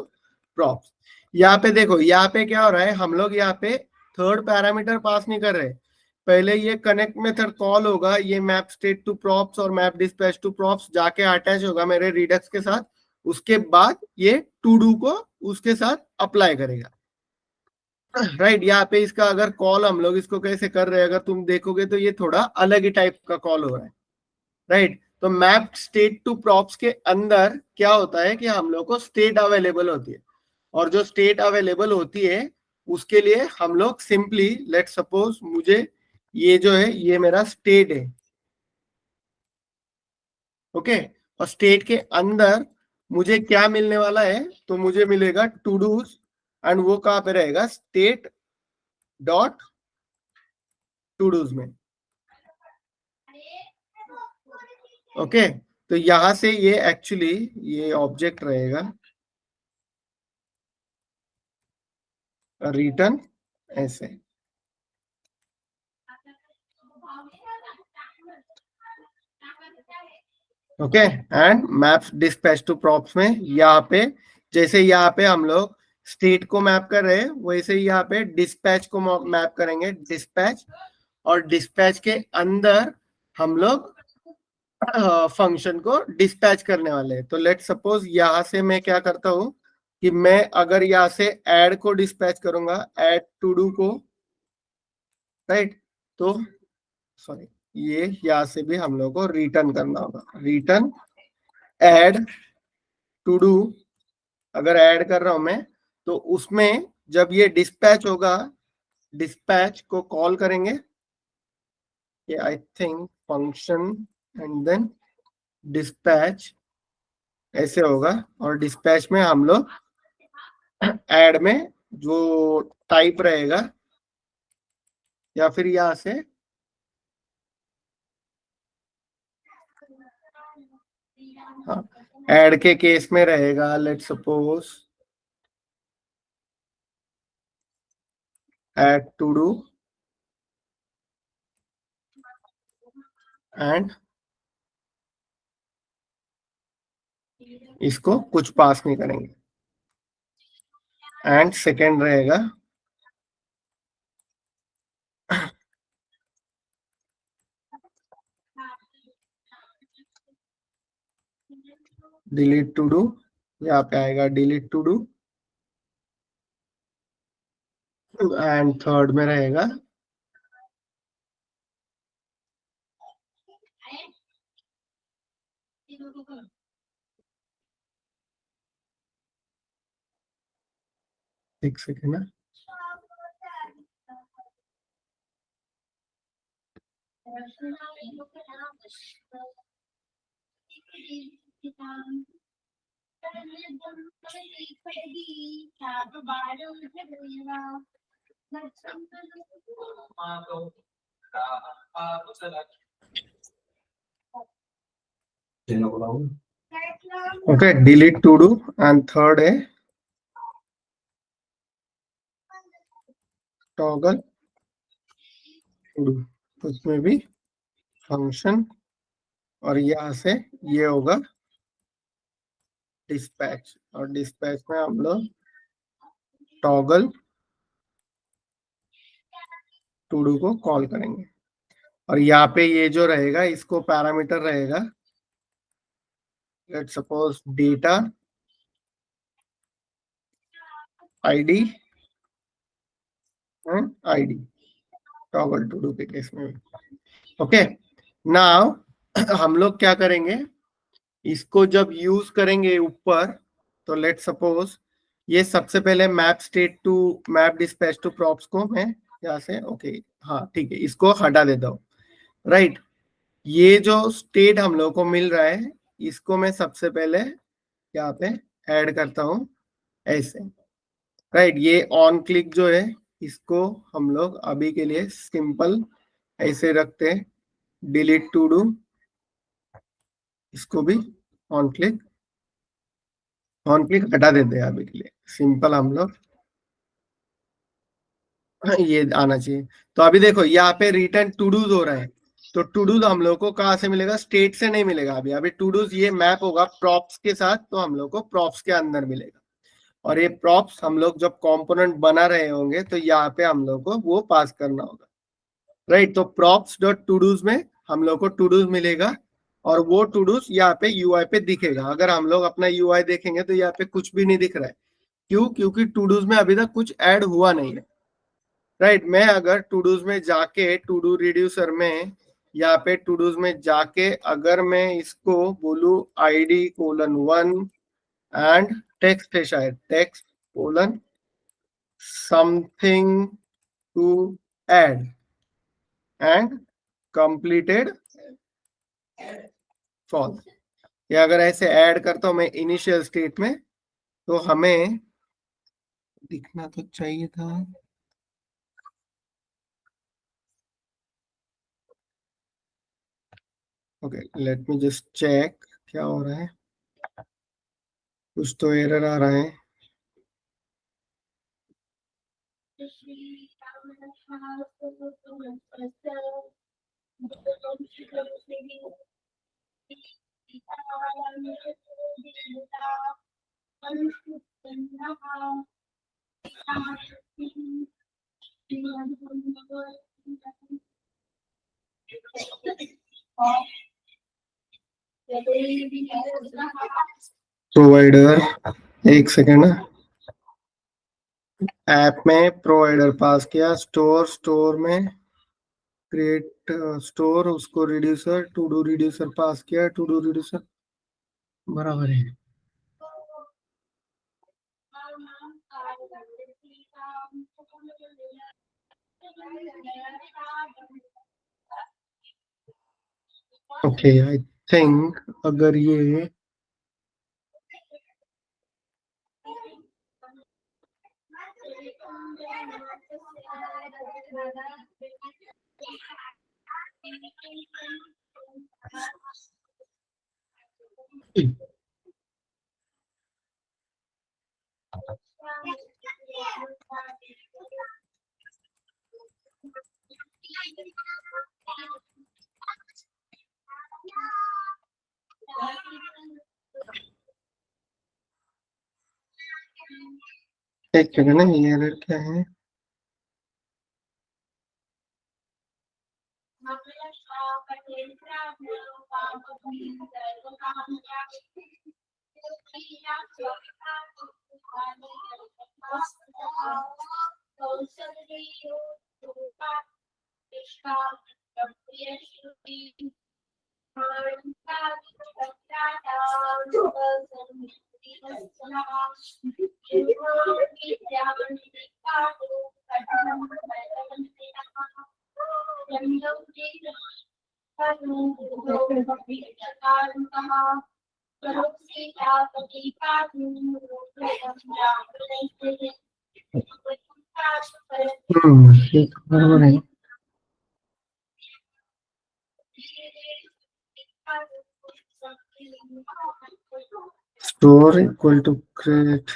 प्रॉप्स। यहाँ पे देखो, यहाँ पे क्या हो रहा है, हम लोग यहाँ पे थर्ड पैरामीटर पास नहीं कर रहे। पहले ये कनेक्ट मेथड कॉल होगा, ये मैप स्टेट टू प्रॉप्स और मैप डिस्पैच टू प्रॉप्स जाके अटैच होगा मेरे रिडक्स के साथ। उसके बाद ये टू डू को उसके साथ अप्लाई करेगा, राइट। यहाँ पे इसका अगर कॉल हम लोग इसको कैसे कर रहे हैं, अगर तुम देखोगे तो ये थोड़ा अलग ही टाइप का कॉल हो रहा है, राइट। तो मैप स्टेट टू प्रॉप्स के अंदर क्या होता है कि हम लोग को स्टेट अवेलेबल होती है, और जो स्टेट अवेलेबल होती है उसके लिए हम लोग सिंपली लेट सपोज मुझे ये जो है ये मेरा स्टेट है, ओके। और स्टेट के अंदर मुझे क्या मिलने वाला है, तो मुझे मिलेगा टू डूज, एंड वो कहाँ पे रहेगा, स्टेट डॉट टू डूज में, ओके। तो यहां से ये एक्चुअली ये ऑब्जेक्ट रहेगा रिटर्न ऐसे, okay. And maps dispatch to props में यहाँ पे जैसे यहाँ पे हम लोग स्टेट को मैप कर रहे हैं, वैसे ही यहाँ पे डिस्पैच को मैप करेंगे, डिस्पैच। और डिस्पैच के अंदर हम लोग फंक्शन को डिस्पैच करने वाले हैं। तो लेट सपोज यहाँ से मैं क्या करता हूँ कि मैं अगर यहाँ से ऐड को डिस्पैच करूंगा, ऐड टू डू को, राइट। तो सॉरी, ये यहाँ से भी हम लोग को रिटर्न करना होगा, रिटर्न ऐड टू डू। अगर ऐड कर रहा हूं मैं तो उसमें जब ये डिस्पैच होगा, डिस्पैच को कॉल करेंगे, ये I think function and then dispatch ऐसे होगा। और डिस्पैच में हम लोग ऐड में जो टाइप रहेगा, या फिर यहां से हाँ, ऐड के केस में रहेगा let suppose add to do and इसको कुछ पास नहीं करेंगे। एंड सेकेंड रहेगा डिलीट टू डू यहाँ पे आएगा delete to do, and third में रहेगा एक सेकेंड ना, okay delete to do and third है टॉगल टू डू, उसमें भी फंक्शन, और यहाँ से ये होगा डिस्पैच, और डिस्पैच में हम लोग टॉगल टू डू को कॉल करेंगे, और यहाँ पे ये जो रहेगा इसको पैरामीटर रहेगा, let's suppose data ID and ID, toggle to do के केस में। ओके नाउ हम लोग क्या करेंगे, इसको जब यूज करेंगे ऊपर, तो लेट सपोज ये सबसे पहले map state to map dispatch to props को मैं यहाँ से, ओके हाँ ठीक है, इसको हटा देता हूँ, राइट। ये जो स्टेट हम लोग को मिल रहा है, इसको मैं सबसे पहले यहाँ पे ऐड करता हूँ ऐसे, राइट। ये ऑन क्लिक जो है इसको हम लोग अभी के लिए सिंपल ऐसे रखते हैं, डिलीट टू डू, इसको भी ऑन क्लिक हटा देते हैं अभी के लिए, सिंपल हम लोग ये आना चाहिए। तो अभी देखो यहाँ पे रिटर्न टू डूज हो रहा है, तो टू डूज हम लोग को कहाँ से मिलेगा, स्टेट से नहीं मिलेगा, अभी अभी टू डूज ये मैप होगा प्रॉप्स के साथ, तो हम लोग को प्रॉप्स के अंदर मिलेगा, और ये प्रॉप्स हम लोग जब कंपोनेंट बना रहे होंगे तो यहाँ पे हम लोग को वो पास करना होगा, राइट। तो प्रॉप्स डॉट टू डूज में हम लोग को टू डूज मिलेगा, और वो टू डूज यहाँ पे यूआई पे दिखेगा। अगर हम लोग अपना यूआई देखेंगे तो यहाँ पे कुछ भी नहीं दिख रहा है, क्यों, क्योंकि टू डूज में अभी तक कुछ ऐड हुआ नहीं है, राइट। मैं अगर टू डूज में जाके टू डू रिड्यूसर में यहाँ पे टू डूज में जाके अगर मैं इसको बोलू ID:1 एंड टेक्स्ट है शायद text: something to add and completed false, या अगर ऐसे ऐड करता हूं मैं इनिशियल स्टेट में, तो हमें दिखना तो चाहिए था, okay let me just check क्या हो रहा है, कुछ तो एरर आ रहा है। प्रोवाइडर, एक सेकेंड ना, ऐप में प्रोवाइडर पास किया, स्टोर में क्रिएट स्टोर, उसको रिड्यूसर टू डू रिड्यूसर पास किया, टू डू रिड्यूसर बराबर है। ओके आई थिंक अगर ये एक सेकेंड ना, ये एरर क्या है, ये तो बराबर है। Store equal to create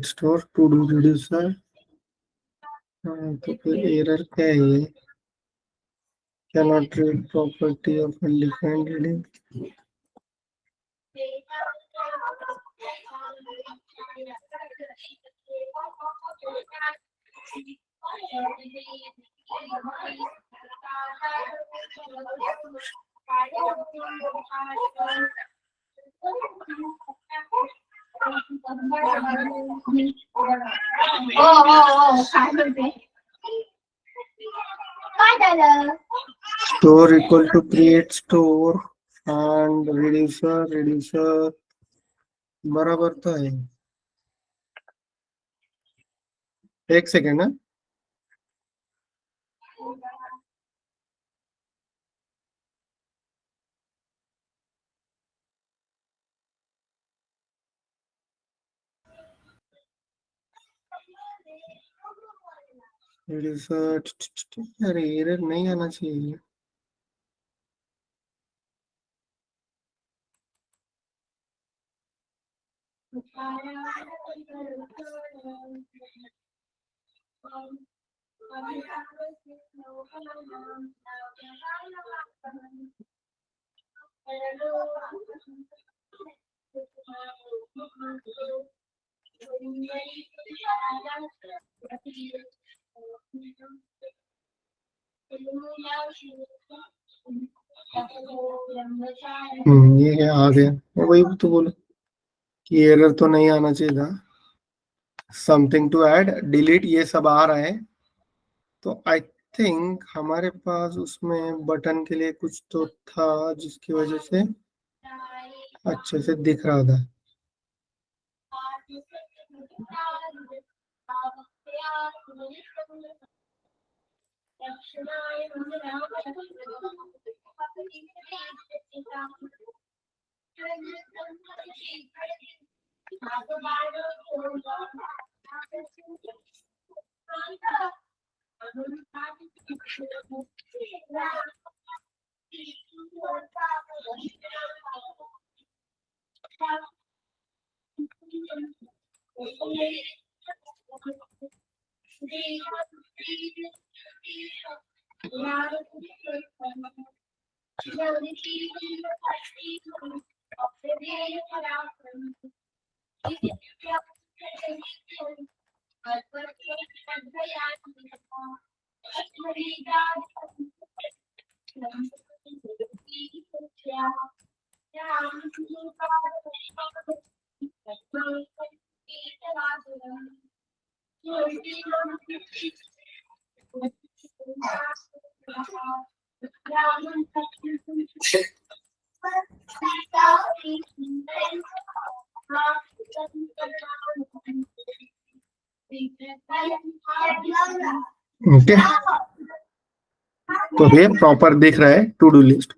store to do reducer. तो फिर एरर क्या है ये? cannot read property of undefined reading. Store equal to create store and reducer बराबर तो है। एक सेकेंड है। reducer, अरे एरर नहीं आना चाहिए। ये है, आ गया। वही तो बोलो कि एरर तो नहीं आना चाहिए था। समथिंग टू ऐड, डिलीट, ये सब आ रहा है। तो आई थिंक हमारे पास उसमें बटन के लिए कुछ तो था जिसकी वजह से अच्छे से दिख रहा था। ओके, तो ये प्रॉपर दिख रहा है टू डू लिस्ट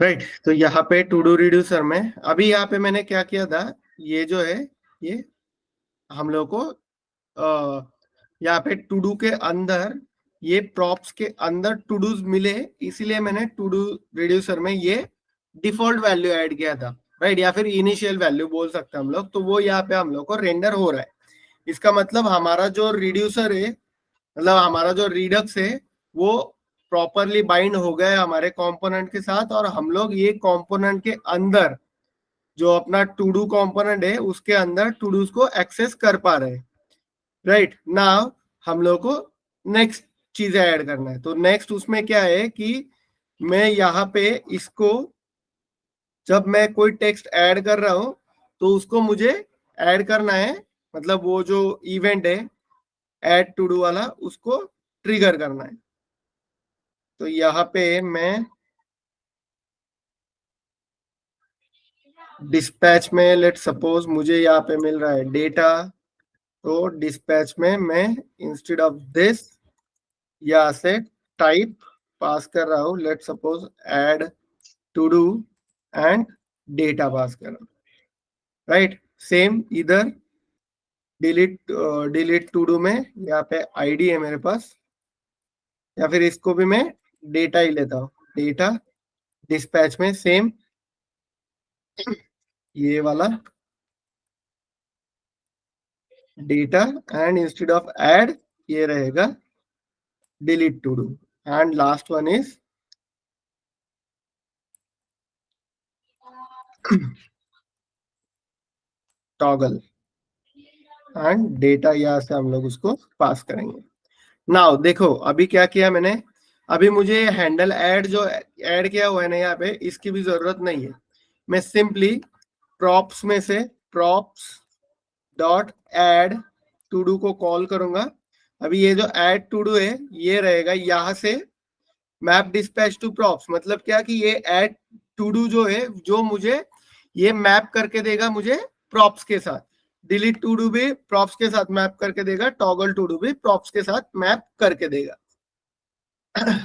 राइट। तो यहाँ पे टू डू रिड्यूसर में अभी यहाँ पे मैंने क्या किया था, ये जो है ये हम लोग को यहाँ पे टू डू के अंदर ये प्रॉप्स के अंदर टू डूज मिले, इसीलिए मैंने टू डू रिड्यूसर में ये डिफॉल्ट वैल्यू ऐड किया था राइट, या फिर इनिशियल वैल्यू बोल सकते हैं हम लोग। तो वो यहाँ पे हम लोग को रेंडर हो रहा है। इसका मतलब हमारा जो रिड्यूसर है, मतलब हमारा जो रिडक्स है, वो प्रॉपरली बाइंड हो गया है हमारे कंपोनेंट के साथ, और हम लोग ये कंपोनेंट के अंदर जो अपना टू डू कंपोनेंट है उसके अंदर टू डूज को एक्सेस कर पा रहे हैं राइट। नाउ हम लोग को नेक्स्ट चीजें ऐड करना है। तो नेक्स्ट उसमें क्या है कि मैं यहाँ पे इसको, जब मैं कोई टेक्स्ट ऐड कर रहा हूं तो उसको मुझे ऐड करना है, मतलब वो जो इवेंट है ऐड टू डू वाला, उसको ट्रिगर करना है तो यहाँ पे मैं डिस्पैच में लेट सपोज मुझे यहाँ पे मिल रहा है डेटा, तो डिस्पैच में मैं इंस्टेड ऑफ दिस यहाँ से टाइप पास कर रहा हूँ, let suppose add to do and data pass कर रहा हूँ, राइट। सेम इधर डिलीट डिलीट टू डू में यहाँ पे आईडी है मेरे पास, या फिर इसको भी मैं डेटा ही लेता हूँ, डेटा डिस्पैच में सेम ये वाला data and instead of add ये रहेगा delete to do, and last one is toggle and data, यहाँ से हम लोग उसको पास करेंगे। नाउ देखो अभी क्या किया मैंने, अभी मुझे हैंडल ऐड जो ऐड किया हुआ है ना यहाँ पे, इसकी भी जरूरत नहीं है। मैं सिंपली प्रॉप्स में से props dot add to do को कॉल करूंगा। अभी ये जो ऐड टू डू है ये रहेगा यहाँ से मैप डिस्पैच टू प्रॉप्स, मतलब क्या कि ये ऐड टू डू जो है जो मुझे ये मैप करके देगा मुझे प्रॉप्स के साथ, डिलीट टू डू भी प्रॉप्स के साथ मैप करके देगा, टॉगल टू डू भी प्रॉप्स के साथ मैप करके देगा,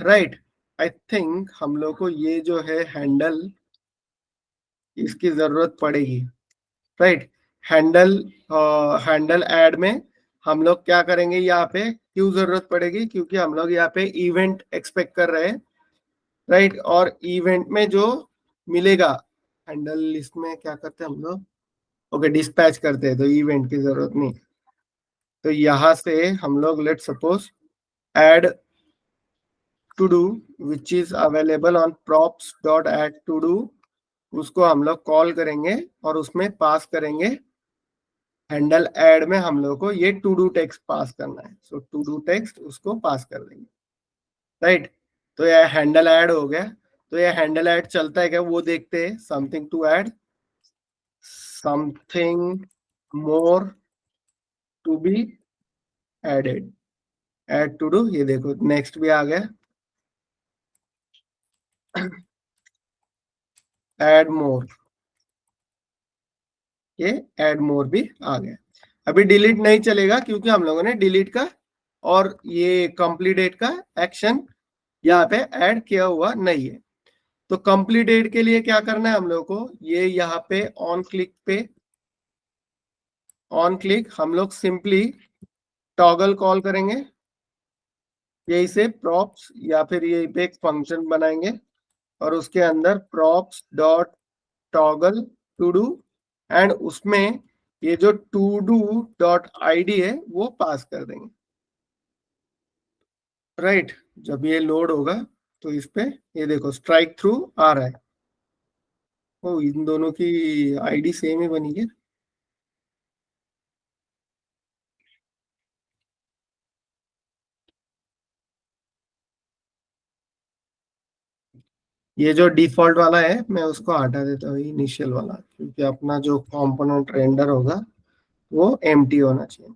राइट। आई थिंक हम लोग को ये जो है हैंडल इसकी जरूरत पड़ेगी, राइट। हैंडल हैंडल ऐड में हम लोग क्या करेंगे, यहाँ पे क्यों जरूरत पड़ेगी, क्योंकि हम लोग यहाँ पे इवेंट एक्सपेक्ट कर रहे हैं, राइट। और इवेंट में जो मिलेगा हैंडल, इसमें क्या करते हैं हम लोग, ओके डिस्पैच करते हैं, तो इवेंट की जरूरत नहीं। तो यहाँ से हम लोग let suppose add to do which is available on props dot add to do, उसको हम लोग कॉल करेंगे और उसमें पास करेंगे हैंडल ऐड में हम लोग को ये टू डू टेक्स्ट पास करना है, सो टू डू टेक्स्ट उसको पास कर देंगे, राइट। तो ये हैंडल ऐड हो गया। तो ये हैंडल ऐड चलता है क्या वो देखते हैं, something to add, something more to be added, add to do, ये देखो नेक्स्ट भी आ गया, ऐड मोर, ये ऐड मोर भी आ गया। अभी डिलीट नहीं चलेगा क्योंकि हम लोगों ने डिलीट का और ये कंप्लीट डेट का एक्शन यहाँ पे ऐड किया हुआ नहीं है। तो कंप्लीट डेट के लिए क्या करना है हम लोग को, ये यहाँ पे ऑन क्लिक हम लोग सिंपली टॉगल कॉल करेंगे, यही से प्रॉप्स या फिर ये पे एक फंक्शन बनाएंगे और उसके अंदर props dot toggle to do, and उसमें ये जो टू डू डॉट आईडी है वो पास कर देंगे, राइट। जब ये लोड होगा तो इस पे ये देखो स्ट्राइक थ्रू आ रहा है, ओ इन दोनों की आईडी सेम ही बनी है। ये जो डिफॉल्ट वाला है मैं उसको हटा देता हूँ इनिशियल वाला, क्योंकि अपना जो कंपोनेंट रेंडर होगा वो एम्प्टी होना चाहिए।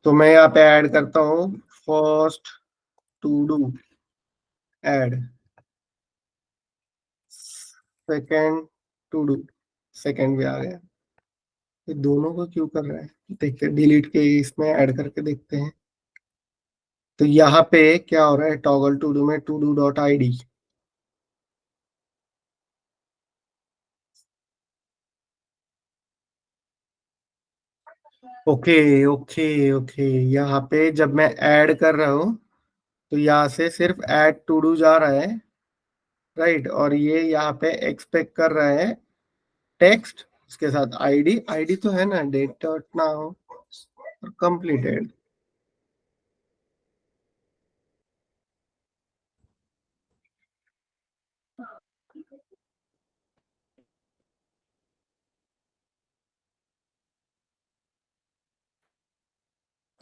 तो मैं यहाँ पे ऐड करता हूँ first to do add, second to do, second भी आ गया। ये दोनों को क्यों कर रहा है, देखते हैं डिलीट के इसमें ऐड करके देखते हैं। तो यहाँ पे क्या हो रहा है, टॉगल टू डू में to do dot I D, okay okay okay. यहाँ पे जब मैं ऐड कर रहा हूँ तो यहाँ से सिर्फ ऐड टू डू जा रहा है, राइट। और ये यहाँ पे एक्सपेक्ट कर रहा है टेक्स्ट, उसके साथ आईडी, आईडी तो है ना डेट डॉट नाउ कंप्लीटेड।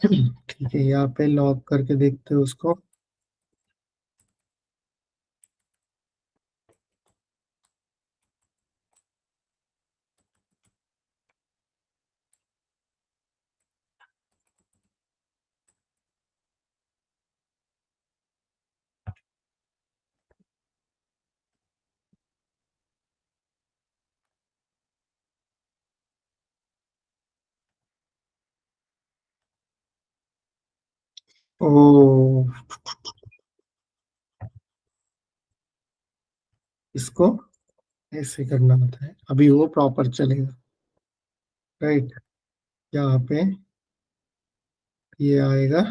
ठीक है, यहाँ पे लॉग करके देखते हैं उसको। ओ, इसको ऐसे करना होता है, अभी वो प्रॉपर चलेगा। राइट, यहाँ पे ये आएगा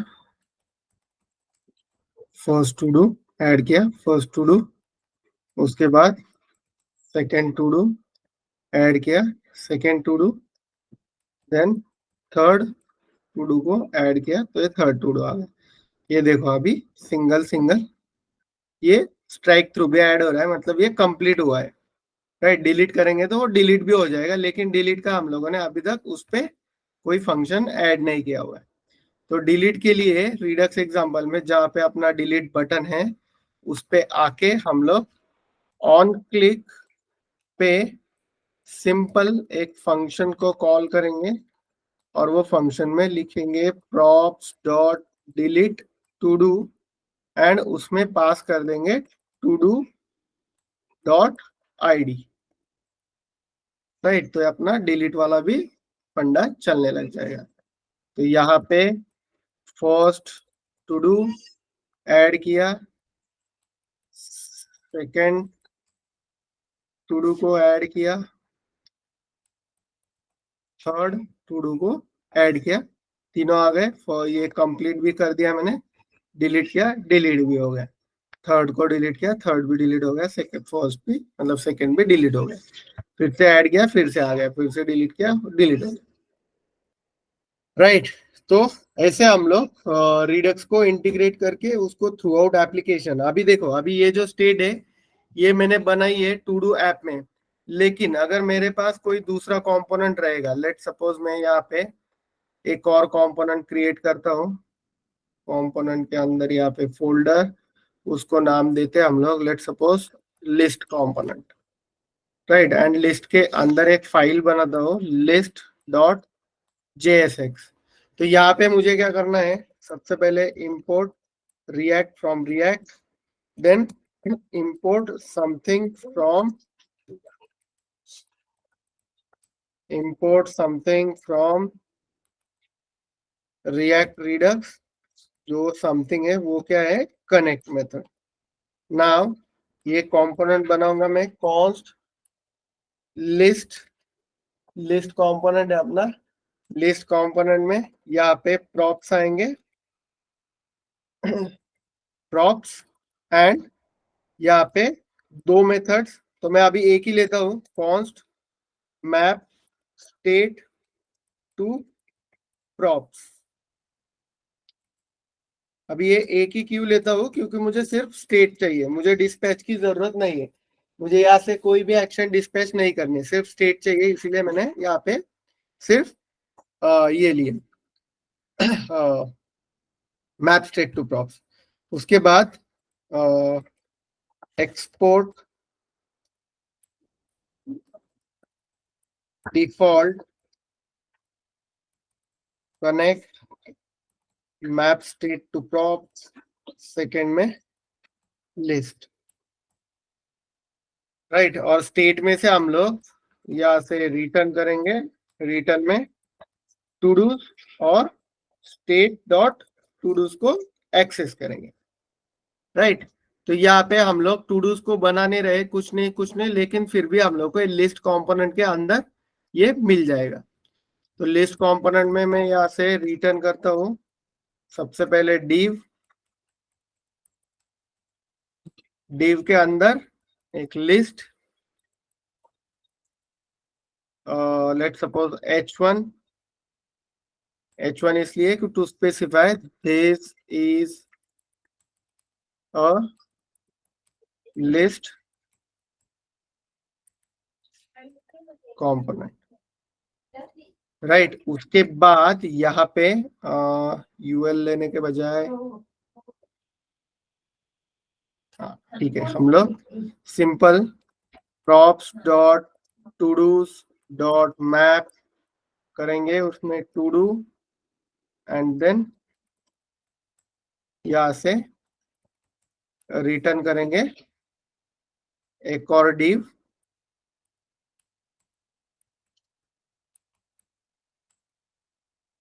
फर्स्ट टू डू, ऐड किया फर्स्ट टू डू, उसके बाद सेकेंड टू डू, ऐड किया second to do, then third to do को ऐड किया तो ये थर्ड टू डू आ गया। ये देखो अभी सिंगल सिंगल ये स्ट्राइक थ्रू भी ऐड हो रहा है, मतलब ये कंप्लीट हुआ है। राइट, डिलीट करेंगे तो वो डिलीट भी हो जाएगा, लेकिन डिलीट का हम लोगों ने अभी तक उस पे कोई फंक्शन ऐड नहीं किया हुआ है। तो डिलीट के लिए रिडक्स एग्जाम्पल में जहाँ पे अपना डिलीट बटन है उस पे आके हम लोग ऑन क्लिक पे सिंपल एक फंक्शन को कॉल करेंगे और वो फंक्शन में लिखेंगे props dot delete to do and उसमें पास कर देंगे to do dot id। Right, तो ये अपना डिलीट वाला भी फंडा चलने लग जाएगा। तो यहाँ पे फर्स्ट टू डू ऐड किया, सेकेंड टू डू को ऐड किया, थर्ड टू डू को ऐड किया, तीनों आ गए। ये कंप्लीट भी कर दिया मैंने, डिलीट किया डिलीट भी हो गया, थर्ड को डिलीट किया थर्ड भी डिलीट हो गया, सेकंड फर्स्ट भी मतलब सेकंड भी डिलीट हो गया, फिर से ऐड किया फिर से आ गया, फिर से डिलीट किया डिलीट हो गया। राइट, तो ऐसे हम लोग रिडक्स को इंटीग्रेट करके उसको थ्रू आउट एप्लीकेशन, अभी देखो अभी ये जो स्टेट है ये मैंने बनाई है टू डू ऐप में, लेकिन अगर मेरे पास कोई दूसरा कंपोनेंट रहेगा, लेट सपोज मैं यहाँ पे एक और कंपोनेंट क्रिएट करता हूँ, कंपोनेंट के अंदर यहाँ पे फोल्डर, उसको नाम देते हैं हम लोग let suppose list component. Right, and list के अंदर एक फाइल बनाता हूँ लिस्ट डॉट JSX। तो यहाँ पे मुझे क्या करना है, सबसे पहले import react from react, then import something from react redux, जो समथिंग है वो क्या है, कनेक्ट मेथड। नाउ ये कंपोनेंट बनाऊंगा मैं कॉन्स्ट लिस्ट, लिस्ट कंपोनेंट है अपना, लिस्ट कंपोनेंट में यहाँ पे प्रॉप्स आएंगे प्रॉप्स एंड यहाँ पे दो मेथड्स, तो मैं अभी एक ही लेता हूँ const map state to props. अभी ये एक ही क्यों लेता हूँ, क्योंकि मुझे सिर्फ स्टेट चाहिए, मुझे डिस्पैच की जरूरत नहीं है, मुझे यहाँ से कोई भी एक्शन डिस्पैच नहीं करनी, सिर्फ स्टेट चाहिए, इसीलिए मैंने यहाँ पे सिर्फ ये लिए मैप स्टेट टू प्रॉप्स। उसके बाद export default connect map state to props, second में लिस्ट। राइट, और स्टेट में से हम लोग यहाँ से रिटर्न करेंगे, रिटर्न में टू डूज और स्टेट डॉट टू डूज को एक्सेस करेंगे। राइट, तो यहाँ पे हम लोग टू डूज को बनाने रहे कुछ नहीं, लेकिन फिर भी हम लोग को लिस्ट कंपोनेंट के अंदर ये मिल जाएगा। तो लिस्ट कंपोनेंट में मैं यहाँ से रिटर्न करता हूँ, सबसे पहले डिव, डिव के अंदर एक list, let suppose H1, H1 इसलिए कि to specify this is a list component. Right, उसके बाद यहाँ पे यूएल लेने के बजाय, ठीक है, हम लोग simple props dot to dos dot map करेंगे, उसमें टू डू एंड देन यहाँ से रिटर्न करेंगे एक और डिव,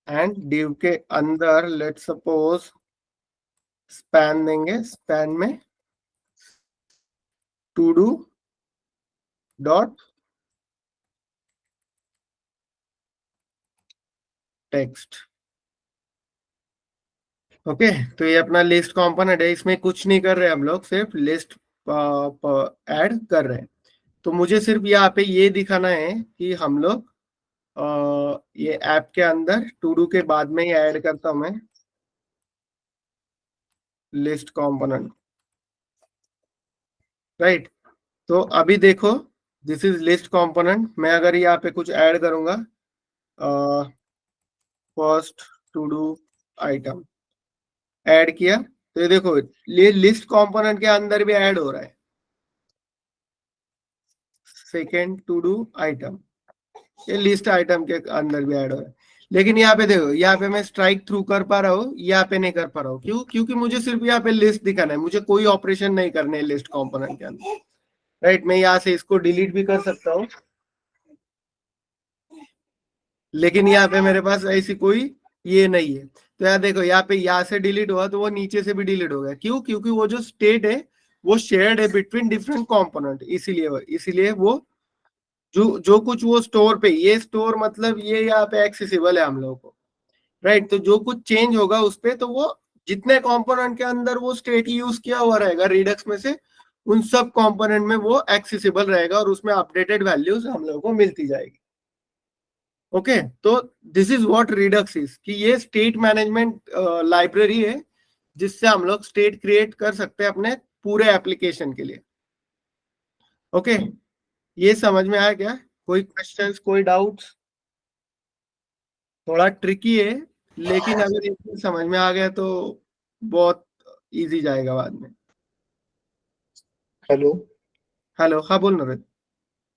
एंड डिव के अंदर लेट सपोज स्पैन देंगे, स्पैन में to do dot text. Okay, तो ये अपना लिस्ट कंपोनेंट है, इसमें कुछ नहीं कर रहे हम लोग, सिर्फ लिस्ट ऐड कर रहे हैं। तो मुझे सिर्फ यहाँ पे ये दिखाना है कि हम लोग ये ऐप के अंदर टू डू के बाद में ही ऐड करता हूं मैं लिस्ट कंपोनेंट, राइट। तो अभी देखो, दिस इज लिस्ट कंपोनेंट। मैं अगर यहाँ पे कुछ ऐड करूंगा, first to do item add किया, तो ये देखो ये लिस्ट कंपोनेंट के अंदर भी ऐड हो रहा है, सेकेंड टू डू आइटम, ये लिस्ट आइटम के अंदर भी ऐड हो रहा है। लेकिन यहाँ पे देखो, यहाँ पे मैं स्ट्राइक थ्रू कर पा रहा हूँ, यहाँ पे नहीं कर पा रहा हूँ। क्यों? क्योंकि मुझे सिर्फ यहाँ पे लिस्ट दिखाना है, मुझे कोई ऑपरेशन नहीं करने है लिस्ट कंपोनेंट के अंदर, राइट। मैं यहाँ से इसको डिलीट भी कर सकता हूँ, लेकिन यहाँ पे मेरे पास ऐसी कोई ये नहीं है। तो यार देखो, यहाँ पे यहाँ से डिलीट हुआ तो वो नीचे से भी डिलीट हो गया। क्यों? क्योंकि वो जो स्टेट है वो शेयर्ड है बिटवीन डिफरेंट कंपोनेंट, इसीलिए वो जो जो कुछ वो स्टोर पे, ये स्टोर मतलब ये यहाँ पे एक्सेसिबल है हम लोगों को, राइट। तो जो कुछ चेंज होगा उस पे, तो वो जितने कंपोनेंट के अंदर वो स्टेट यूज किया हुआ रहेगा रिडक्स में से, उन सब कंपोनेंट में वो एक्सेसिबल रहेगा और उसमें अपडेटेड वैल्यूज हम लोगों को मिलती जाएगी। ओके, तो this is what Redux is, कि ये स्टेट मैनेजमेंट लाइब्रेरी है जिससे हम लोग स्टेट क्रिएट कर सकते हैं अपने पूरे एप्लीकेशन के लिए। ओके, ये समझ में आया क्या? कोई क्वेश्चंस, कोई डाउट्स? थोड़ा ट्रिकी है, लेकिन अगर एक बार समझ में आ गया तो बहुत इजी जाएगा बाद में। हॅलो हेलो, हाँ बोल ना रे।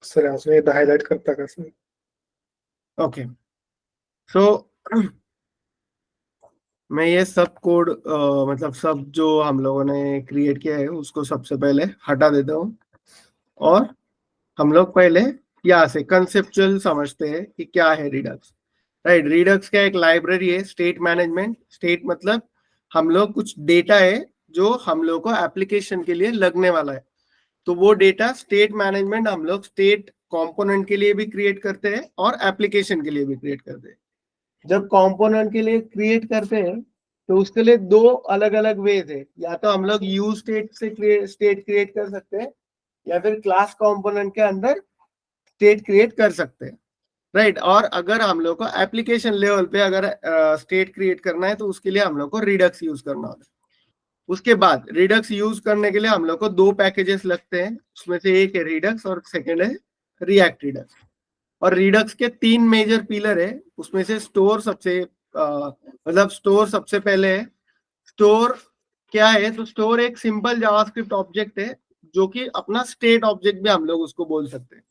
सर, अजून एकदा हायलाइट करता का सर? ओके, सो मैं ये सब कोड मतलब सब जो हम लोगों ने क्रिएट किया है उसको सबसे पहले हटा देता हूँ, और हम लोग पहले यहाँ से कंसेप्चुअल समझते हैं कि क्या है रिडक्स, राइट। रिडक्स का एक लाइब्रेरी है स्टेट मैनेजमेंट। स्टेट मतलब हम लोग कुछ डेटा है जो हम लोग को एप्लीकेशन के लिए लगने वाला है, तो वो डेटा स्टेट मैनेजमेंट हम लोग स्टेट कंपोनेंट के लिए भी क्रिएट करते हैं और एप्लीकेशन के लिए भी क्रिएट करते हैं। जब कंपोनेंट के लिए क्रिएट करते हैं तो उसके लिए दो अलग अलग वेज है, या तो हम लोग यूज स्टेट से स्टेट क्रिएट कर सकते हैं, या फिर क्लास कंपोनेंट के अंदर स्टेट क्रिएट कर सकते हैं, राइट। और अगर हम लोग को एप्लीकेशन लेवल पे अगर स्टेट क्रिएट करना है तो उसके लिए हम लोग को रिडक्स यूज करना होता है। उसके बाद रिडक्स यूज करने के लिए हम लोग को दो पैकेजेस लगते हैं, उसमें से एक है रिडक्स और सेकेंड है रिएक्ट रिडक्स। और रिडक्स के तीन मेजर पिलर है, उसमें से स्टोर सबसे मतलब स्टोर सबसे पहले है। स्टोर क्या है? तो स्टोर एक सिंपल जावास्क्रिप्ट ऑब्जेक्ट है जो कि अपना स्टेट ऑब्जेक्ट भी हम लोग उसको बोल सकते हैं,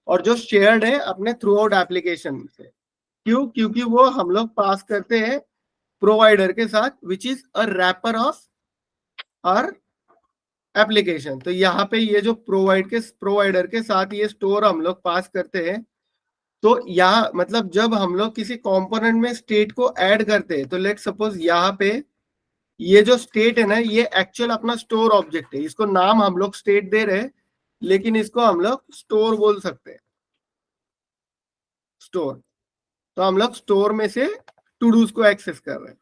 और जो शेयर्ड है अपने थ्रू आउट एप्लीकेशन से। क्यों? क्योंकि वो हम लोग पास करते हैं प्रोवाइडर के साथ, which is a wrapper of our application. तो यहाँ पे ये जो प्रोवाइडर के साथ ये स्टोर हम लोग पास करते हैं, तो यहाँ मतलब जब हम लोग किसी कंपोनेंट में स्टेट को ऐड करते हैं, तो लेट सपोज यहाँ पे ये जो स्टेट है ना, ये एक्चुअल अपना स्टोर ऑब्जेक्ट है, इसको नाम हम लोग स्टेट दे रहे हैं, लेकिन इसको हम लोग स्टोर बोल सकते हैं, स्टोर। तो हम लोग स्टोर में से टू डूज को एक्सेस कर रहे हैं।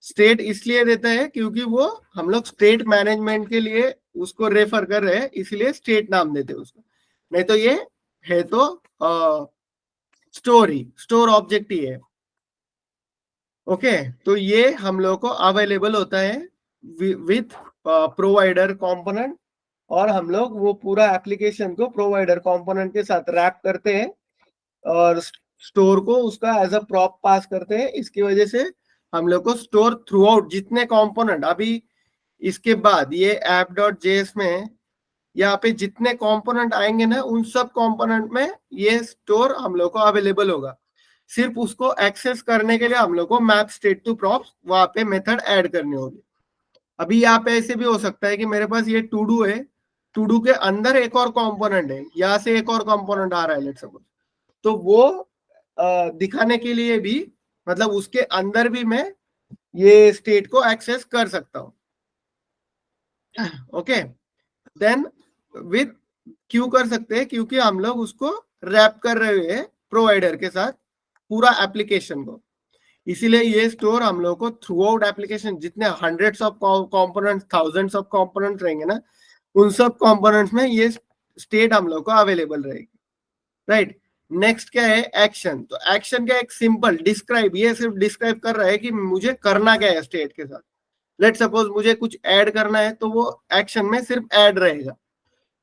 स्टेट इसलिए देता है क्योंकि वो हम लोग स्टेट मैनेजमेंट के लिए उसको रेफर कर रहे हैं, इसलिए स्टेट नाम देते हैं उसको। नहीं तो ये है तो स्टोर ऑब्जेक्ट ही है। ओके, तो ये हम लोग को अवेलेबल होता है विथ प्रोवाइडर कंपोनेंट, और हम लोग वो पूरा एप्लीकेशन को प्रोवाइडर कंपोनेंट के साथ रैप करते हैं और स्टोर को उसका एज अ प्रॉप पास करते हैं। इसकी वजह से हम लोग को स्टोर थ्रू आउट जितने कंपोनेंट, अभी इसके बाद ये app.js में यहाँ पे जितने कंपोनेंट आएंगे ना, उन सब कंपोनेंट में ये स्टोर हम लोग को अवेलेबल होगा। सिर्फ उसको एक्सेस करने के लिए हम लोग को मैप स्टेट टू प्रॉप्स वहां पे मेथड ऐड करनी होगी। अभी यहाँ पे ऐसे भी हो सकता है कि मेरे पास ये टू डू है, टू डू के अंदर एक और कंपोनेंट है, यहाँ से एक और कंपोनेंट आ रहा है लेट्स सपोज, तो वो दिखाने के लिए भी, मतलब उसके अंदर भी मैं ये स्टेट को एक्सेस कर सकता हूँ। ओके, देन विद क्यों कर सकते हैं, क्योंकि हम लोग उसको रैप कर रहे हैं प्रोवाइडर के साथ पूरा एप्लीकेशन को। इसीलिए ये स्टोर हम लोग को थ्रू आउट एप्लीकेशन, जितने hundreds of components, thousands of components रहेंगे ना, उन सब कंपोनेंट्स में ये स्टेट हम लोग को अवेलेबल रहेगी, राइट। नेक्स्ट क्या है, एक्शन। तो एक्शन क्या, एक सिंपल डिस्क्राइब, ये सिर्फ डिस्क्राइब कर रहा है कि मुझे करना क्या है स्टेट के साथ। लेट सपोज मुझे कुछ ऐड करना है, तो वो एक्शन में सिर्फ ऐड रहेगा।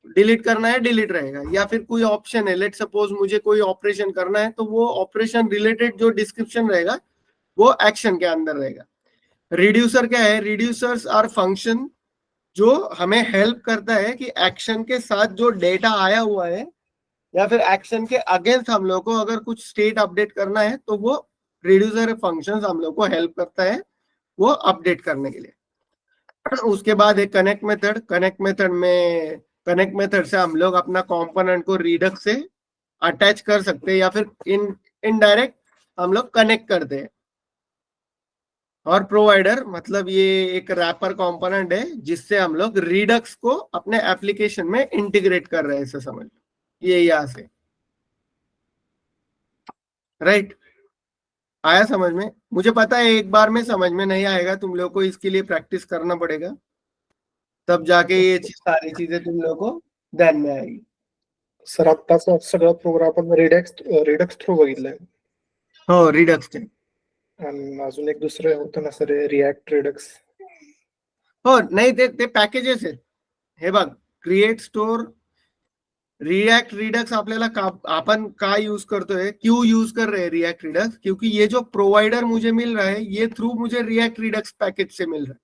डिलीट करना है, डिलीट रहेगा। या फिर कोई ऑप्शन है, लेट सपोज मुझे कोई ऑपरेशन करना है, तो वो ऑपरेशन रिलेटेड जो डिस्क्रिप्शन रहेगा वो एक्शन के अंदर रहेगा। रिड्यूसर क्या है, रिड्यूसर्स आर फंक्शन जो हमें हेल्प करता है कि एक्शन के साथ जो डेटा आया हुआ है या फिर एक्शन के अगेंस्ट हम लोग को अगर कुछ स्टेट अपडेट करना है, तो वो रिड्यूसर फंक्शंस हम लोग को हेल्प करता है वो अपडेट करने के लिए। उसके बाद एक कनेक्ट मेथड। कनेक्ट मेथड से हम लोग अपना कंपोनेंट को रिडक्स से अटैच कर सकते हैं या फिर इनडायरेक्ट हम लोग कनेक्ट करते हैं। और प्रोवाइडर मतलब ये एक रैपर कंपोनेंट है जिससे हम लोग रिडक्स को अपने एप्लीकेशन में इंटीग्रेट कर रहे हैं, ऐसे समझ लो। ये यहां से राइट आया समझ में। मुझे पता है एक बार में समझ में नहीं आएगा, तुम लोग को इसके लिए प्रैक्टिस करना पड़ेगा, तब जाके ये सारी चीजें तुम लोग को ध्यान में आएगी। सर आत्ताचा सगळा प्रोग्राम आपण रिडक्स थ्रू बघितलाय हो, रिडक्स आणि अजून एक दुसरं होतं ना सर, रिॲक्ट रिडक्स. हो, नाही ते पॅकेजेस आहेत. हे बघ, क्रिएट स्टोर, रिएक्ट रिडक्स आपल्याला अपन का यूज करतोय, क्यों यूज कर रहे हैं रिएक्ट रिडक्स, क्योंकि ये जो प्रोवाइडर मुझे मिल रहा है ये थ्रू मुझे रिएक्ट रिडक्स पैकेज से मिल रहा है,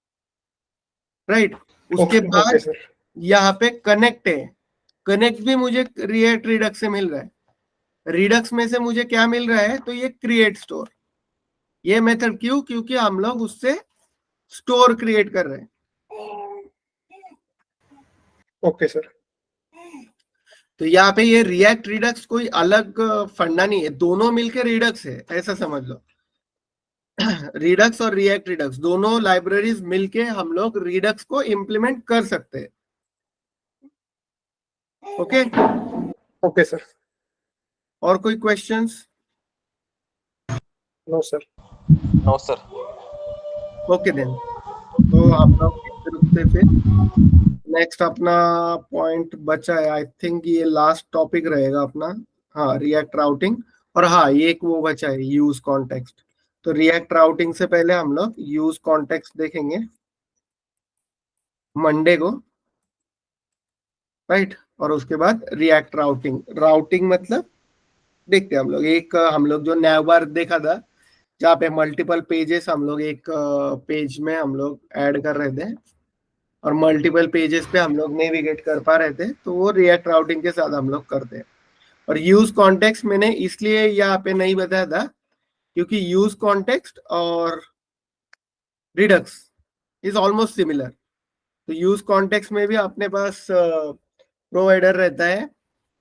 राइट। उसके ओके बाद सर. यहाँ पे कनेक्ट है, कनेक्ट भी मुझे रिएक्ट रिडक्स से मिल रहा है। रिडक्स में से मुझे क्या मिल रहा है, तो ये क्रिएट स्टोर, ये मेथड क्यों, क्योंकि हम लोग उससे स्टोर क्रिएट कर रहे हैं। Okay sir. तो यहाँ पे ये रिएक्ट रिडक्स कोई अलग फंडा नहीं है, दोनों मिलकर रिडक्स है, ऐसा समझ लो। रिडक्स और रिएक्ट रिडक्स दोनों लाइब्रेरीज मिलके हम लोग रिडक्स को इम्प्लीमेंट कर सकते हैं। Okay okay sir. और कोई questions? No sir. No sir. Okay then, तो हम लोग रुकते फिर। नेक्स्ट अपना पॉइंट बचा है, आई थिंक ये लास्ट टॉपिक रहेगा अपना। हाँ, रिएक्ट राउटिंग। और हाँ, ये एक वो बचा है, यूज कॉन्टेक्स्ट। तो रिएक्ट राउटिंग से पहले हम लोग यूज कॉन्टेक्स्ट देखेंगे मंडे को, राइट। और उसके बाद रिएक्ट राउटिंग। राउटिंग मतलब देखते हैं हम लोग, एक हम लोग जो नैवबार देखा था जहाँ पे मल्टीपल पेजेस हम लोग एक पेज में हम लोग ऐड कर रहे थे और मल्टीपल पेजेस पे हम लोग नेविगेट कर पा रहे थे, तो वो रिएक्ट राउटिंग के साथ हम लोग करते हैं। और यूज कॉन्टेक्स्ट मैंने इसलिए यहाँ पे नहीं बताया था क्योंकि यूज कॉन्टेक्स्ट और रिडक्स इज ऑलमोस्ट सिमिलर। तो यूज कॉन्टेक्स्ट में भी अपने पास प्रोवाइडर रहता है,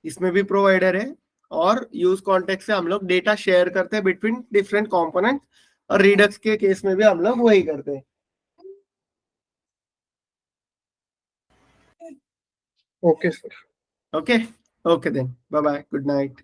इसमें भी प्रोवाइडर है, और यूज कॉन्टेक्स्ट से हम लोग डेटा शेयर करते हैं बिटवीन डिफरेंट कंपोनेंट, और रिडक्स के केस में भी हम लोग वही करते हैं। Okay sir. Okay okay then, bye bye, good night.